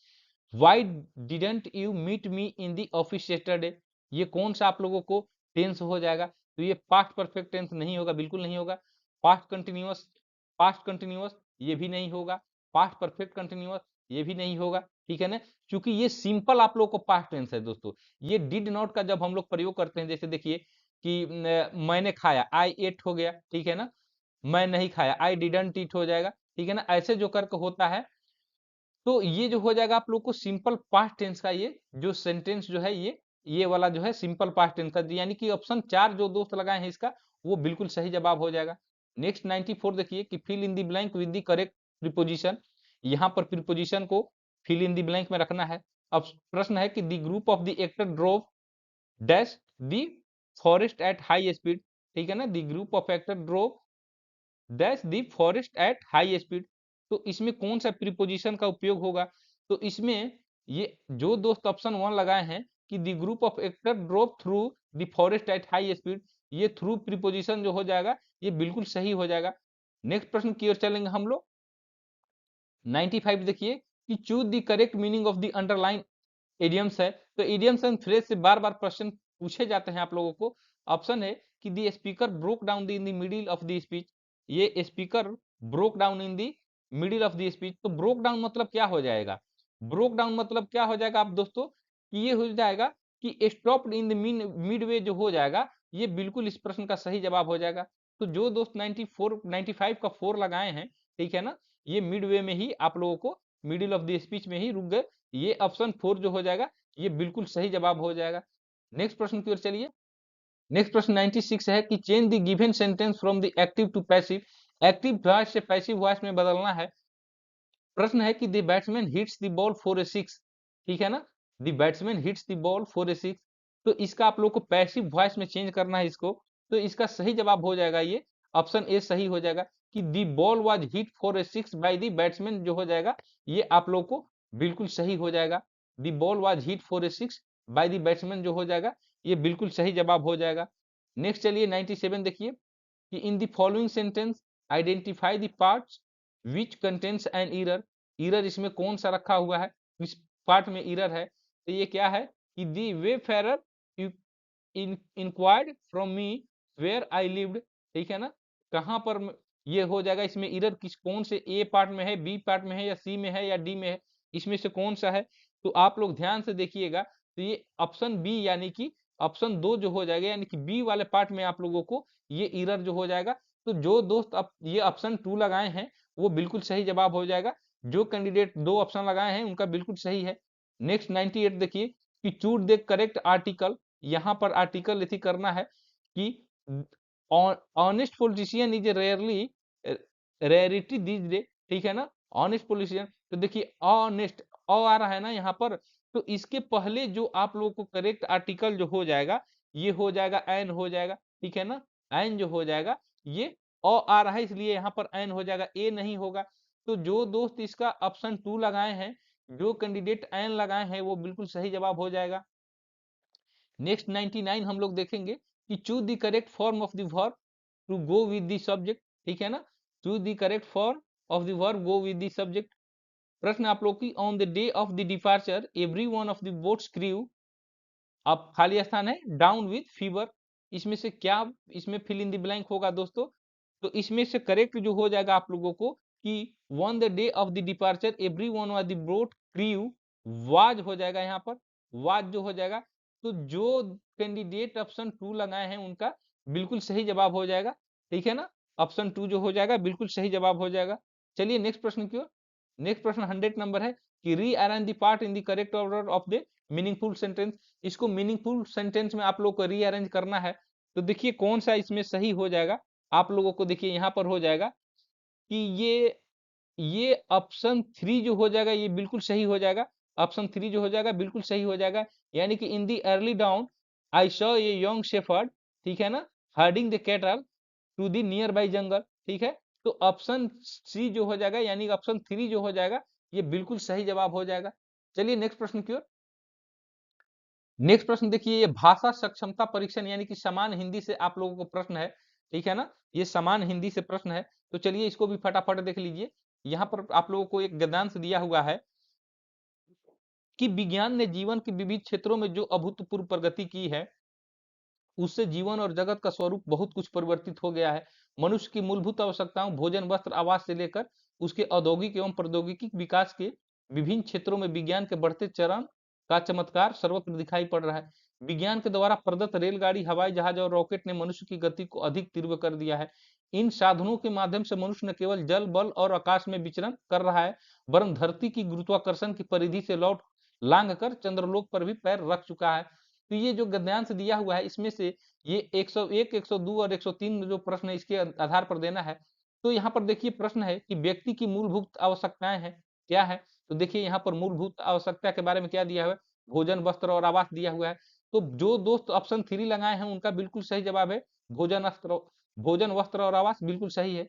why didn't you meet me in the office yesterday, ये कौन सा आप लोगों को टेंस हो जाएगा, तो ये पास्ट परफेक्ट टेंस नहीं होगा, बिल्कुल नहीं होगा। पास्ट कंटिन्यूअस ये भी नहीं होगा, पास्ट परफेक्ट कंटिन्यूअस ये भी नहीं होगा, ठीक है ना, क्योंकि ये सिंपल आप लोग को पास्ट टेंस है दोस्तों। ये डिड नॉट का जब हम लोग प्रयोग करते हैं, जैसे देखिए कि मैंने खाया, आई एट हो गया, ठीक है ना, मैं नहीं खाया, आई डिडंट ईट हो जाएगा, ठीक है ना, ऐसे जो कर्क होता है, तो ये जो हो जाएगा आप लोग को सिंपल पास्ट टेंस का ये जो सेंटेंस जो है, ये वाला जो है सिंपल पास्ट टेंस का, यानी कि ऑप्शन 4 जो दोस्त लगाए हैं इसका, वो बिल्कुल सही जवाब हो जाएगा। नेक्स्ट 94 देखिए कि fill in the blank with the correct preposition, यहाँ पर प्रीपोजिशन को फिल इन द ब्लैंक में रखना है। अब प्रश्न है कि the group of the actor drove dash the forest at high speed, ठीक है ना, the group of actor drove dash the forest at high speed, तो इसमें कौन सा प्रीपोजिशन का उपयोग होगा, तो इसमें ये जो दोस्त ऑप्शन 1 लगाए हैं कि दी group of actor drove through the forest at high speed, ये थ्रू प्रीपोजिशन जो हो जाएगा ये बिल्कुल सही हो जाएगा। नेक्स्ट प्रश्न की ओर चलेंगे हम लोग। 95 देखिए कि choose the correct meaning of the underline idioms है, तो इडियम्स एंड फ्रेज से बार बार प्रश्न पूछे जाते हैं आप लोगों को। ऑप्शन है कि the speaker broke down in the middle of the speech, ये speaker broke down in the middle of the speech, तो ब्रोक डाउन मतलब क्या हो जाएगा, ब्रोक डाउन मतलब क्या हो जाएगा आप दोस्तों, कि ये हो जाएगा कि stopped in the mid way जो हो जाएगा, ये बिल्कुल इस प्रश्न का सही जवाब हो जाएगा। तो जो दोस्त 94 95 का 4 लगाए हैं, ठीक है ना, ये मिड वे में ही आप लोगों को मिडिल ऑफ द स्पीच में ही रुक गए, ये ऑप्शन 4 जो हो जाएगा ये बिल्कुल सही जवाब हो जाएगा। नेक्स्ट प्रश्न की ओर चलिए। नेक्स्ट प्रश्न 96 है कि change the given sentence from the active to passive, active voice से पैसिव वॉइस में बदलना है। प्रश्न है कि the batsman hits the ball for a six, ठीक है ना, the batsman hits the ball for a six, तो इसका आप लोग को पैसिव वॉइस में चेंज करना है इसको, तो इसका सही जवाब हो जाएगा ये ऑप्शन ए सही हो जाएगा कि the ball was hit for a six by the batsman जो हो जाएगा ये आप लोग को बिल्कुल सही हो जाएगा। The ball was hit for a six by the batsman जो हो जाएगा ये बिल्कुल सही जवाब हो जाएगा। नेक्स्ट चलिए 97 देखिए कि in the following sentence identify the parts which contains an error, error इसमें कौन सा रखा हुआ है, किस पार्ट में एरर है, तो ये क्या है कि the wayfarer inquired from me where I lived, ठीक है ना, कहाँ पर ये हो जाएगा, इसमें एरर किस कौन से ए पार्ट में है, बी पार्ट में है, या सी में है, या डी में है, इसमें से कौन सा है, तो आप लोग ध्यान से देखिएगा, तो ये ऑप्शन बी यानी कि ऑप्शन 2 जो हो जाएगा, यानी कि बी वाले पार्ट में आप लोगों को ये एरर जो हो जाएगा। तो जो दोस्त अब ये ऑप्शन 2 लगाए हैं वो बिल्कुल सही जवाब हो जाएगा, जो कैंडिडेट 2 ऑप्शन लगाए हैं उनका बिल्कुल सही है। नेक्स्ट 98 देखिए कि चूज द करेक्ट आर्टिकल, यहाँ पर आर्टिकल इसी करना है कि honest politician is rarely rarity these day, ठीक है ना, ऑनेस्ट पॉलिटिशियन, तो देखिए ऑनेस्ट आ रहा है ना यहाँ पर, तो इसके पहले जो आप लोगों को करेक्ट आर्टिकल जो हो जाएगा ये हो जाएगा एन हो जाएगा, ठीक है ना, एन जो हो जाएगा ये आ रहा है इसलिए यहाँ पर एन हो जाएगा, ए नहीं होगा। तो जो दोस्त इसका ऑप्शन 2 लगाए हैं, जो कैंडिडेट एन लगाए हैं वो बिल्कुल सही जवाब हो जाएगा। नेक्स्ट 99 हम लोग देखेंगे कि choose the correct form of the verb to go with the subject, ठीक है ना, choose the correct form of the verb go with the subject. प्रश्न आप लोग की on the day of the departure every one of the boat's crew, अब खाली स्थान है डाउन विथ फीवर, इसमें से क्या इसमें फिल इन द ब्लैंक होगा दोस्तों, तो इसमें से करेक्ट जो हो जाएगा आप लोगों को कि one the day of the departure every one of the boat crew was हो जाएगा, यहाँ पर वाज जो हो जाएगा, तो जो कैंडिडेट ऑप्शन 2 लगाए हैं उनका बिल्कुल सही जवाब हो जाएगा, ठीक है ना, ऑप्शन 2 जो हो जाएगा बिल्कुल सही जवाब हो जाएगा। चलिए नेक्स्ट प्रश्न की ओर। नेक्स्ट प्रश्न 100 नंबर है कि rearrange the part in the correct order of the meaningful sentence, इसको मीनिंगफुल सेंटेंस में आप लोग को रीअरेंज करना है, तो देखिए कौन सा इसमें सही हो जाएगा, आप लोगों को देखिए यहाँ पर हो जाएगा कि ये ये ऑप्शन 3 जो हो जाएगा ये बिल्कुल सही हो जाएगा। ऑप्शन 3 जो हो जाएगा बिल्कुल सही हो जाएगा। यानी कि in the early dawn I saw a young shepherd, ठीक है ना, herding the cattle to the nearby jungle, ठीक है। तो ऑप्शन सी जो हो जाएगा यानी ऑप्शन 3 जो हो जाएगा ये बिल्कुल सही जवाब हो जाएगा। चलिए नेक्स्ट प्रश्न की ओर। नेक्स्ट प्रश्न देखिए, ये भाषा सक्षमता परीक्षण यानी कि समान हिंदी से आप लोगों को प्रश्न है, ठीक है ना, ये समान हिंदी से प्रश्न है। तो चलिए इसको भी फटाफट देख लीजिए। यहाँ पर आप लोगों को एक गद्यांश दिया हुआ है कि विज्ञान ने जीवन के विविध क्षेत्रों में जो अभूतपूर्व प्रगति की है उससे जीवन और जगत का स्वरूप बहुत कुछ परिवर्तित हो गया है। मनुष्य की मूलभूत आवश्यकताओं भोजन वस्त्र आवास से लेकर उसके औद्योगिक एवं प्रौद्योगिकी विकास के विभिन्न क्षेत्रों में विज्ञान के बढ़ते चरण का चमत्कार सर्वत्र दिखाई पड़ रहा है। विज्ञान के द्वारा प्रदत्त रेलगाड़ी हवाई जहाज और रॉकेट ने मनुष्य की गति को अधिक तीव्र कर दिया है। इन साधनों के माध्यम से मनुष्य न केवल जल बल और आकाश में विचरण कर रहा है वरन धरती की गुरुत्वाकर्षण की परिधि से लौट लांग कर चंद्रलोक पर भी पैर रख चुका है। तो ये जो गद्यांश दिया हुआ है इसमें से ये 101, 102 और 103 जो प्रश्न है इसके आधार पर देना है। तो यहाँ पर देखिए प्रश्न है कि व्यक्ति की मूलभूत आवश्यकताएं हैं, क्या है? तो देखिए यहाँ पर मूलभूत आवश्यकता के बारे में क्या दिया हुआ है, भोजन वस्त्र और आवास दिया हुआ है। तो जो दोस्त ऑप्शन 3 लगाए हैं उनका बिल्कुल सही जवाब है भोजन वस्त्र और आवास बिल्कुल सही है।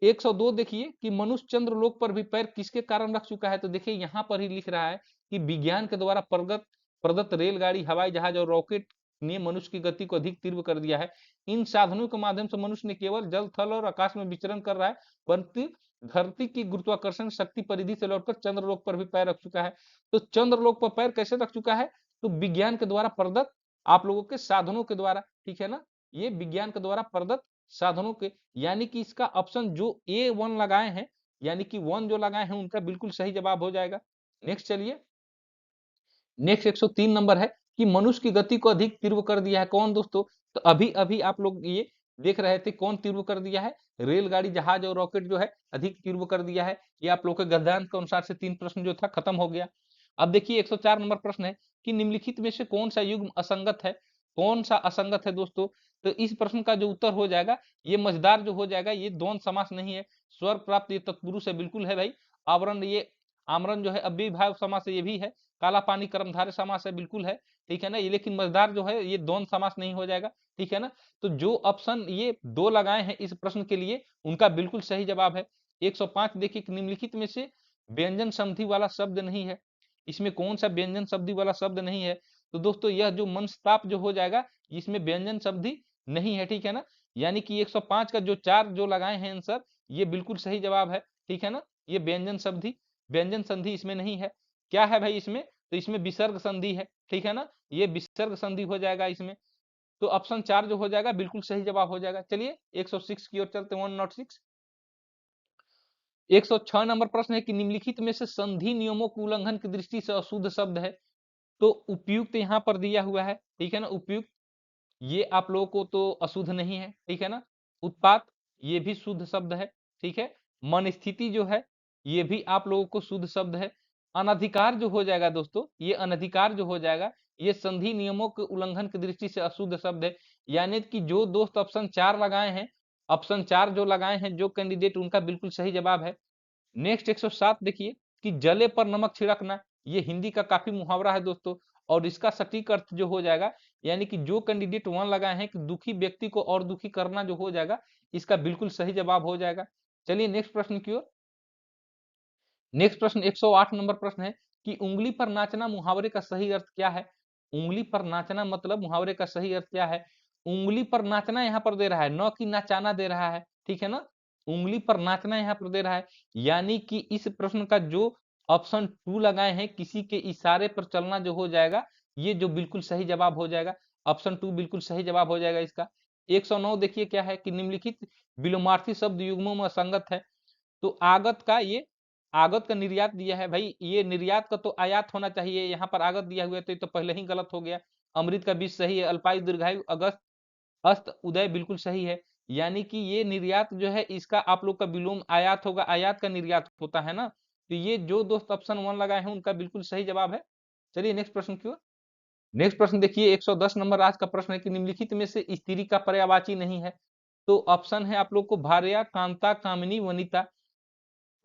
102 देखिए कि मनुष्य चंद्रलोक पर भी पैर किसके कारण रख चुका है। तो देखिए यहाँ पर ही लिख रहा है कि विज्ञान के द्वारा प्रदत्त रेलगाड़ी हवाई जहाज और रॉकेट ने मनुष्य की गति को अधिक तीव्र कर दिया है। इन साधनों के माध्यम से मनुष्य ने केवल जल थल और आकाश में विचरण कर रहा है परंतु धरती की गुरुत्वाकर्षण शक्ति परिधि से लौटकर चंद्रलोक पर भी पैर रख चुका है। तो चंद्रलोक पर पैर कैसे रख चुका है? तो विज्ञान के द्वारा प्रदत्त आप लोगों के साधनों के द्वारा, ठीक है ना, ये विज्ञान के द्वारा प्रदत्त साधनों के, यानी कि इसका ऑप्शन जो ए वन लगाए हैं यानी कि वन जो लगाए हैं उनका बिल्कुल सही जवाब हो जाएगा। नेक्स्ट चलिए, नेक्स्ट 103 नंबर है कि मनुष्य की गति को अधिक तीव्र कर दिया है कौन दोस्तों? तो अभी अभी आप लोग ये देख रहे थे कौन तीव्र कर दिया है, रेलगाड़ी जहाज और रॉकेट जो है अधिक तीव्र कर दिया है। ये आप लोग के गद्यांश के अनुसार से 3 प्रश्न जो था खत्म हो गया। अब देखिए 104 नंबर प्रश्न है कि निम्नलिखित में से कौन सा युग्म असंगत है? कौन सा असंगत है दोस्तों? तो इस प्रश्न का जो उत्तर हो जाएगा ये मजेदार जो हो जाएगा, ये द्वंद समास नहीं है, स्वर प्राप्त ये तत्पुरुष है बिल्कुल है भाई। आवरण ये आमरण जो है अव्ययीभाव समास है ये भी है, काला पानी कर्मधारय समास है बिल्कुल है, ठीक है ना। ये लेकिन मजेदार जो है ये द्वंद समास नहीं हो जाएगा, ठीक है ना। तो जो ऑप्शन ये 2 लगाए हैं इस प्रश्न के लिए उनका बिल्कुल सही जवाब है। 105 देखिए कि निम्नलिखित में से व्यंजन संधि वाला शब्द नहीं है, इसमें कौन सा व्यंजन संधि वाला शब्द नहीं है? तो दोस्तों यह जो मनस्ताप जो हो जाएगा इसमें व्यंजन संधि नहीं है, ठीक है ना। यानी कि 105 का जो 4 जो लगाए हैं आंसर ये बिल्कुल सही जवाब है, ठीक है ना। ये व्यंजन संधि इसमें नहीं है। क्या है भाई इसमें? तो इसमें विसर्ग संधि है, ठीक है ना, ये विसर्ग संधि हो जाएगा इसमें। तो ऑप्शन 4 जो हो जाएगा बिल्कुल सही जवाब हो जाएगा। चलिए 106 की ओर चलते हैं, 106। 106 नंबर प्रश्न है कि निम्नलिखित में से संधि नियमों के उल्लंघन की दृष्टि से अशुद्ध शब्द है। तो उपयुक्त यहाँ पर दिया हुआ है, ठीक है ना, उपयुक्त ये आप लोगों को तो अशुद्ध नहीं है, ठीक है ना। उत्पात ये भी शुद्ध शब्द है, ठीक है। मन स्थिति जो है ये भी आप लोगों को शुद्ध शब्द है। अनधिकार जो हो जाएगा दोस्तों, ये अनधिकार जो हो जाएगा ये संधि नियमों के उल्लंघन की दृष्टि से अशुद्ध शब्द है। यानी कि जो दोस्त ऑप्शन 4 लगाए हैं, ऑप्शन 4 जो लगाए हैं जो कैंडिडेट उनका बिल्कुल सही जवाब है। नेक्स्ट 107 देखिए कि जले पर नमक छिड़कना, ये हिंदी का काफी मुहावरा है दोस्तों और इसका सटीक अर्थ जो हो जाएगा यानी कि जो कैंडिडेट 1 लगाए हैं कि दुखी व्यक्ति को और दुखी करना जो हो जाएगा इसका बिल्कुल सही जवाब हो जाएगा। चलिए नेक्स्ट प्रश्न की ओर। नेक्स्ट प्रश्न 108 नंबर प्रश्न है कि उंगली पर नाचना मुहावरे का सही अर्थ क्या है? उंगली पर नाचना मतलब मुहावरे का सही अर्थ क्या है? उंगली पर नाचना यहाँ पर दे रहा है, न कि नाचाना दे रहा है, ठीक है ना। उंगली पर नाचना यहाँ पर दे रहा है यानी कि इस प्रश्न का जो ऑप्शन 2 लगाए हैं किसी के इशारे पर चलना जो हो जाएगा ये जो बिल्कुल सही जवाब हो जाएगा। ऑप्शन 2 बिल्कुल सही जवाब हो जाएगा इसका। 109 देखिए क्या है कि निम्नलिखित विलोमार्थी शब्द युग्मों में असंगत है। तो आगत का निर्यात दिया है भाई, ये निर्यात का तो आयात होना चाहिए, यहाँ पर आगत दिया हुआ है तो ये तो पहले ही गलत हो गया। अमृत का बीज सही है, अल्पायु दीर्घायु अगस्त अस्त उदय बिल्कुल सही है। यानी कि ये निर्यात जो है इसका आप लोग का विलोम आयात होगा, आयात का निर्यात होता है ना। तो ये जो दोस्त ऑप्शन 1 लगाए हैं उनका बिल्कुल सही जवाब है। चलिए नेक्स्ट प्रश्न की ओर। नेक्स्ट प्रश्न देखिए 110 नंबर आज का प्रश्न है कि निम्नलिखित में से स्त्री का पर्यायवाची नहीं है। तो ऑप्शन है आप लोग को भार्या कांता कामिनी वनिता।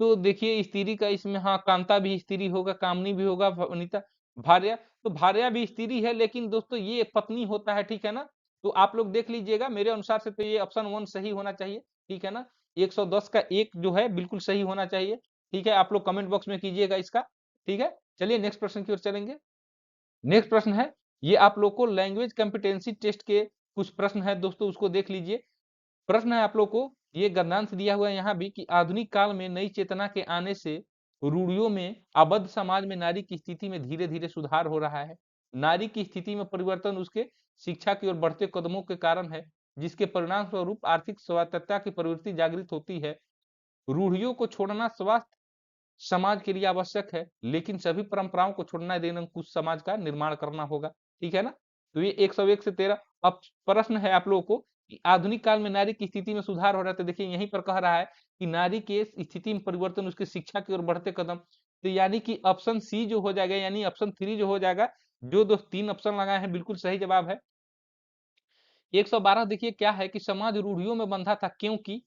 तो देखिए स्त्री का इसमें हाँ कांता भी स्त्री होगा, कामनी भी होगा, वनिता, भार्या, तो भार्या भी स्त्री है, लेकिन दोस्तों ये पत्नी होता है, ठीक है ना। तो आप लोग देख लीजिएगा, मेरे अनुसार से तो ये ऑप्शन 1 सही होना चाहिए, ठीक है ना। 110 का 1 जो है बिल्कुल सही होना चाहिए, ठीक है। आप लोग कमेंट बॉक्स में कीजिएगा इसका, ठीक है। चलिए नेक्स्ट प्रश्न की ओर चलेंगे। नेक्स्ट प्रश्न है, ये आप लोग को लैंग्वेज कॉम्पिटेंसी टेस्ट के कुछ प्रश्न है दोस्तों, उसको देख लीजिए। प्रश्न है आप लोग को, ये गद्यांश दिया हुआ है यहाँ भी कि आधुनिक काल में नई चेतना के आने से रूढ़ियों में आबद्ध समाज में नारी की स्थिति में धीरे धीरे सुधार हो रहा है। नारी की स्थिति में परिवर्तन उसके शिक्षा की ओर बढ़ते कदमों के कारण है, जिसके परिणाम स्वरूप आर्थिक स्वायत्तता की प्रवृत्ति जागृत होती है। रूढ़ियों को छोड़ना स्वास्थ्य समाज के लिए आवश्यक है, लेकिन सभी परंपराओं को छोड़ना देना कुछ समाज का निर्माण करना होगा, ठीक है ना। तो ये 101 से 13। अब प्रश्न है आप लोगों को कि आधुनिक काल में नारी की स्थिति में सुधार हो रहा है, तो देखिए यहीं पर कह रहा है कि नारी के स्थिति में परिवर्तन उसकी शिक्षा की ओर बढ़ते कदम, तो यानी कि ऑप्शन सी जो हो जाएगा, यानी ऑप्शन 3 जो हो जाएगा, जो दो 3 ऑप्शन लगाए हैं बिल्कुल सही जवाब है। 112 देखिए क्या है कि समाज रूढ़ियों में बंधा था, क्योंकि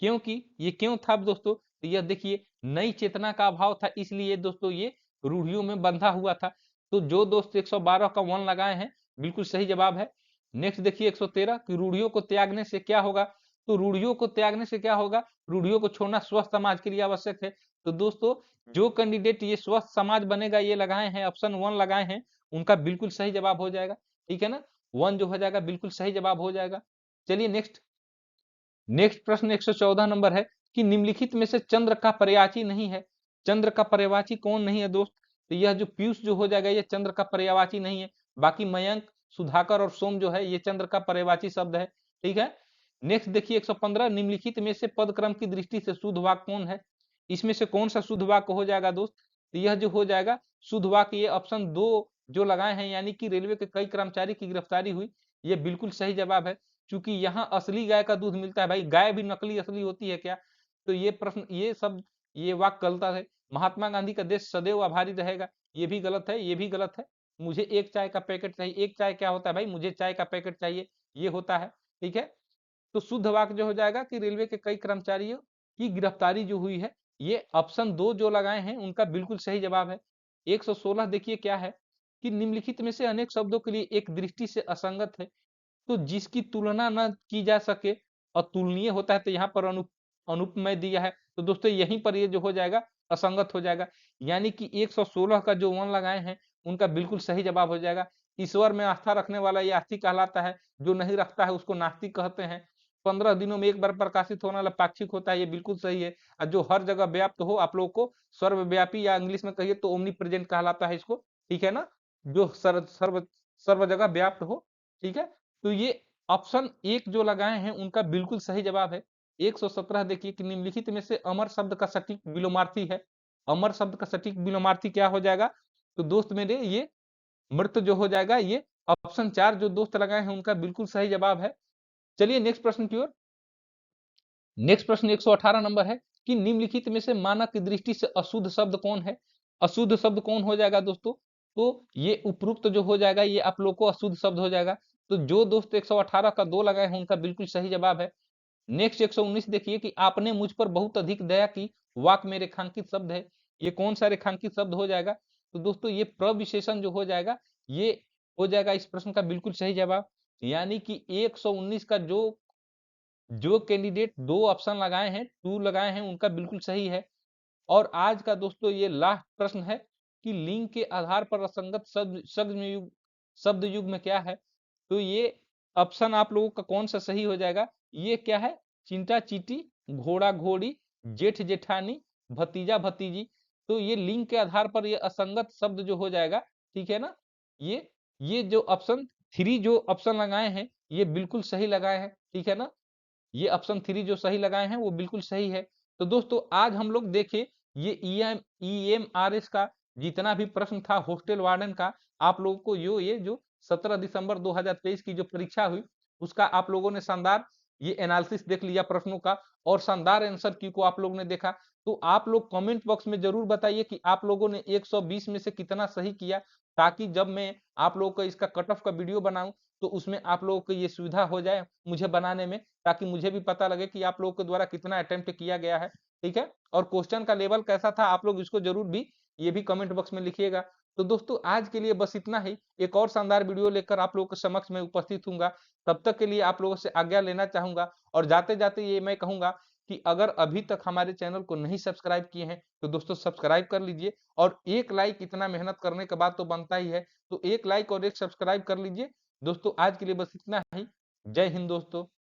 क्योंकि ये क्यों था दोस्तों, तो यह देखिए नई चेतना का अभाव था, इसलिए दोस्तों ये रूढ़ियों में बंधा हुआ था। तो जो दोस्त 112 का 1 लगाए हैं बिल्कुल सही जवाब है। नेक्स्ट देखिए 113 कि रूढ़ियों को त्यागने से क्या होगा, तो रूढ़ियों को त्यागने से क्या होगा, रूढ़ियों को छोड़ना स्वस्थ समाज के लिए आवश्यक है। तो दोस्तों जो कैंडिडेट ये स्वस्थ समाज बनेगा ये लगाए हैं, ऑप्शन 1 लगाए हैं, उनका बिल्कुल सही जवाब हो जाएगा, ठीक है ना। 1 जो हो जाएगा बिल्कुल सही जवाब हो जाएगा। चलिए नेक्स्ट नेक्स्ट प्रश्न 114 नंबर है कि निम्नलिखित में से चंद्र का पर्यायवाची नहीं है। चंद्र का पर्यायवाची कौन नहीं है दोस्त, तो यह जो पीयूष जो हो जाएगा ये चंद्र का पर्यायवाची नहीं है। बाकी मयंक, सुधाकर और सोम जो है ये चंद्र का पर्यायवाची शब्द है, ठीक है। नेक्स्ट देखिए 115 निम्नलिखित में से पद क्रम की दृष्टि से शुद्ध वाक्य कौन है। इसमें से कौन सा शुद्ध वाक्य हो जाएगा दोस्त, तो यह जो हो जाएगा शुद्ध वाक्य ये ऑप्शन 2 जो लगाए हैं, यानी कि रेलवे के कई कर्मचारी की गिरफ्तारी हुई, ये बिल्कुल सही जवाब है। क्योंकि यहाँ असली गाय का दूध मिलता है भाई, गाय भी नकली असली होती है क्या, तो ये प्रश्न ये सब ये वाक्य गलत है। महात्मा गांधी का देश सदैव आभारी रहेगा, ये भी गलत है, ये भी गलत है। मुझे एक चाय का पैकेट चाहिए, एक चाय क्या होता है भाई, मुझे चाय का पैकेट चाहिए, ये होता है, ठीक है। तो शुद्ध वाक्य जो हो जाएगा कि रेलवे के कई कर्मचारियों की गिरफ्तारी जो हुई है, ये ऑप्शन 2 जो लगाए हैं उनका बिल्कुल सही जवाब है। 116 देखिए क्या है कि निम्नलिखित में से अनेक शब्दों के लिए एक दृष्टि से असंगत है, तो जिसकी तुलना न की जा सके और तुलनीय होता है, तो यहाँ पर अनुपमेय दिया है, तो दोस्तों यहीं पर ये जो हो जाएगा असंगत हो जाएगा। यानी कि 116 का जो 1 लगाए हैं उनका बिल्कुल सही जवाब हो जाएगा। ईश्वर में आस्था रखने वाला ये आस्तिक कहलाता है, जो नहीं रखता है उसको नास्तिक कहते हैं। 15 दिनों में एक बार प्रकाशित होने वाला पाक्षिक होता है, ये बिल्कुल सही है। और जो हर जगह व्याप्त हो, आप लोग को सर्वव्यापी या इंग्लिश में कहिए तो ओमनी प्रेजेंट कहलाता है इसको, ठीक है ना। जो सर्व जगह व्याप्त हो, ठीक है। तो ये ऑप्शन 1 जो लगाए हैं उनका बिल्कुल सही जवाब है। 117 देखिए कि निम्नलिखित में से अमर शब्द का सटीक विलोमार्थी है। अमर शब्द का सटीक विलोमार्थी क्या हो जाएगा, तो दोस्त मेरे ये मृत जो हो जाएगा, ये ऑप्शन 4 जो दोस्त लगाए हैं उनका बिल्कुल सही जवाब है। चलिए नेक्स्ट प्रश्न की ओर। नेक्स्ट प्रश्न 118 नंबर है कि निम्नलिखित में से मानक की दृष्टि से अशुद्ध शब्द कौन है। अशुद्ध शब्द कौन हो जाएगा दोस्तों, तो ये उपरोक्त जो हो जाएगा ये आप लोग को अशुद्ध शब्द हो जाएगा। तो जो दोस्त 118 का 2 लगाए हैं उनका बिल्कुल सही जवाब है। नेक्स्ट 119 देखिए कि आपने मुझ पर बहुत अधिक दया की, वाक्य में रेखांकित शब्द है, ये कौन सा रेखांकित शब्द हो जाएगा, तो दोस्तों ये प्रविशेषण जो हो जाएगा ये हो जाएगा इस प्रश्न का बिल्कुल सही जवाब। यानी कि 119 का जो कैंडिडेट 2 ऑप्शन लगाए हैं, 2 लगाए हैं, उनका बिल्कुल सही है। और आज का दोस्तों ये लास्ट प्रश्न है कि लिंग के आधार पर असंगत शब्द युग में क्या है, तो ये ऑप्शन आप लोगों का कौन सा सही हो जाएगा, ये क्या है, चिंटा चीटी, घोड़ा घोड़ी, जेठ जेठानी, भतीजा भतीजी। तो ये लिंग के आधार पर ये असंगत शब्द जो हो जाएगा, ठीक है ना। ये जो ऑप्शन 3 जो ऑप्शन लगाए हैं ये बिल्कुल सही लगाए हैं, ठीक है ना। ये ऑप्शन 3 जो सही लगाए हैं वो बिल्कुल सही है। तो दोस्तों आज हम लोग देखे ये ईएमआरएस का जितना भी प्रश्न था हॉस्टल वार्डन का, आप लोगों को ये जो 17 दिसंबर 2023 की जो परीक्षा हुई उसका आप लोगों ने शानदार ये एनालिसिस देख लिया प्रश्नों का, और शानदार आंसर की को आप लोगों ने देखा। तो आप लोग कमेंट बॉक्स में जरूर बताइए कि आप लोगों ने 120 में से कितना सही किया, ताकि जब मैं आप लोगों को इसका कट ऑफ का वीडियो बनाऊं तो उसमें आप लोगों को ये सुविधा हो जाए मुझे बनाने में, ताकि मुझे भी पता लगे कि आप लोगों के द्वारा कितना अटेम्प्ट किया गया है। ठीक है, और क्वेश्चन का लेवल कैसा था आप लोग इसको जरूर भी ये भी कमेंट बॉक्स में लिखिएगा। तो दोस्तों आज के लिए बस इतना ही। एक और शानदार वीडियो लेकर आप लोगों के समक्ष में उपस्थित हूँगा। तब तक के लिए आप लोगों से आज्ञा लेना चाहूंगा, और जाते जाते ये मैं कहूंगा कि अगर अभी तक हमारे चैनल को नहीं सब्सक्राइब किए हैं तो दोस्तों सब्सक्राइब कर लीजिए, और एक लाइक इतना मेहनत करने के बाद तो बनता ही है, तो एक लाइक और एक सब्सक्राइब कर लीजिए। दोस्तों आज के लिए बस इतना ही। जय हिंद दोस्तों।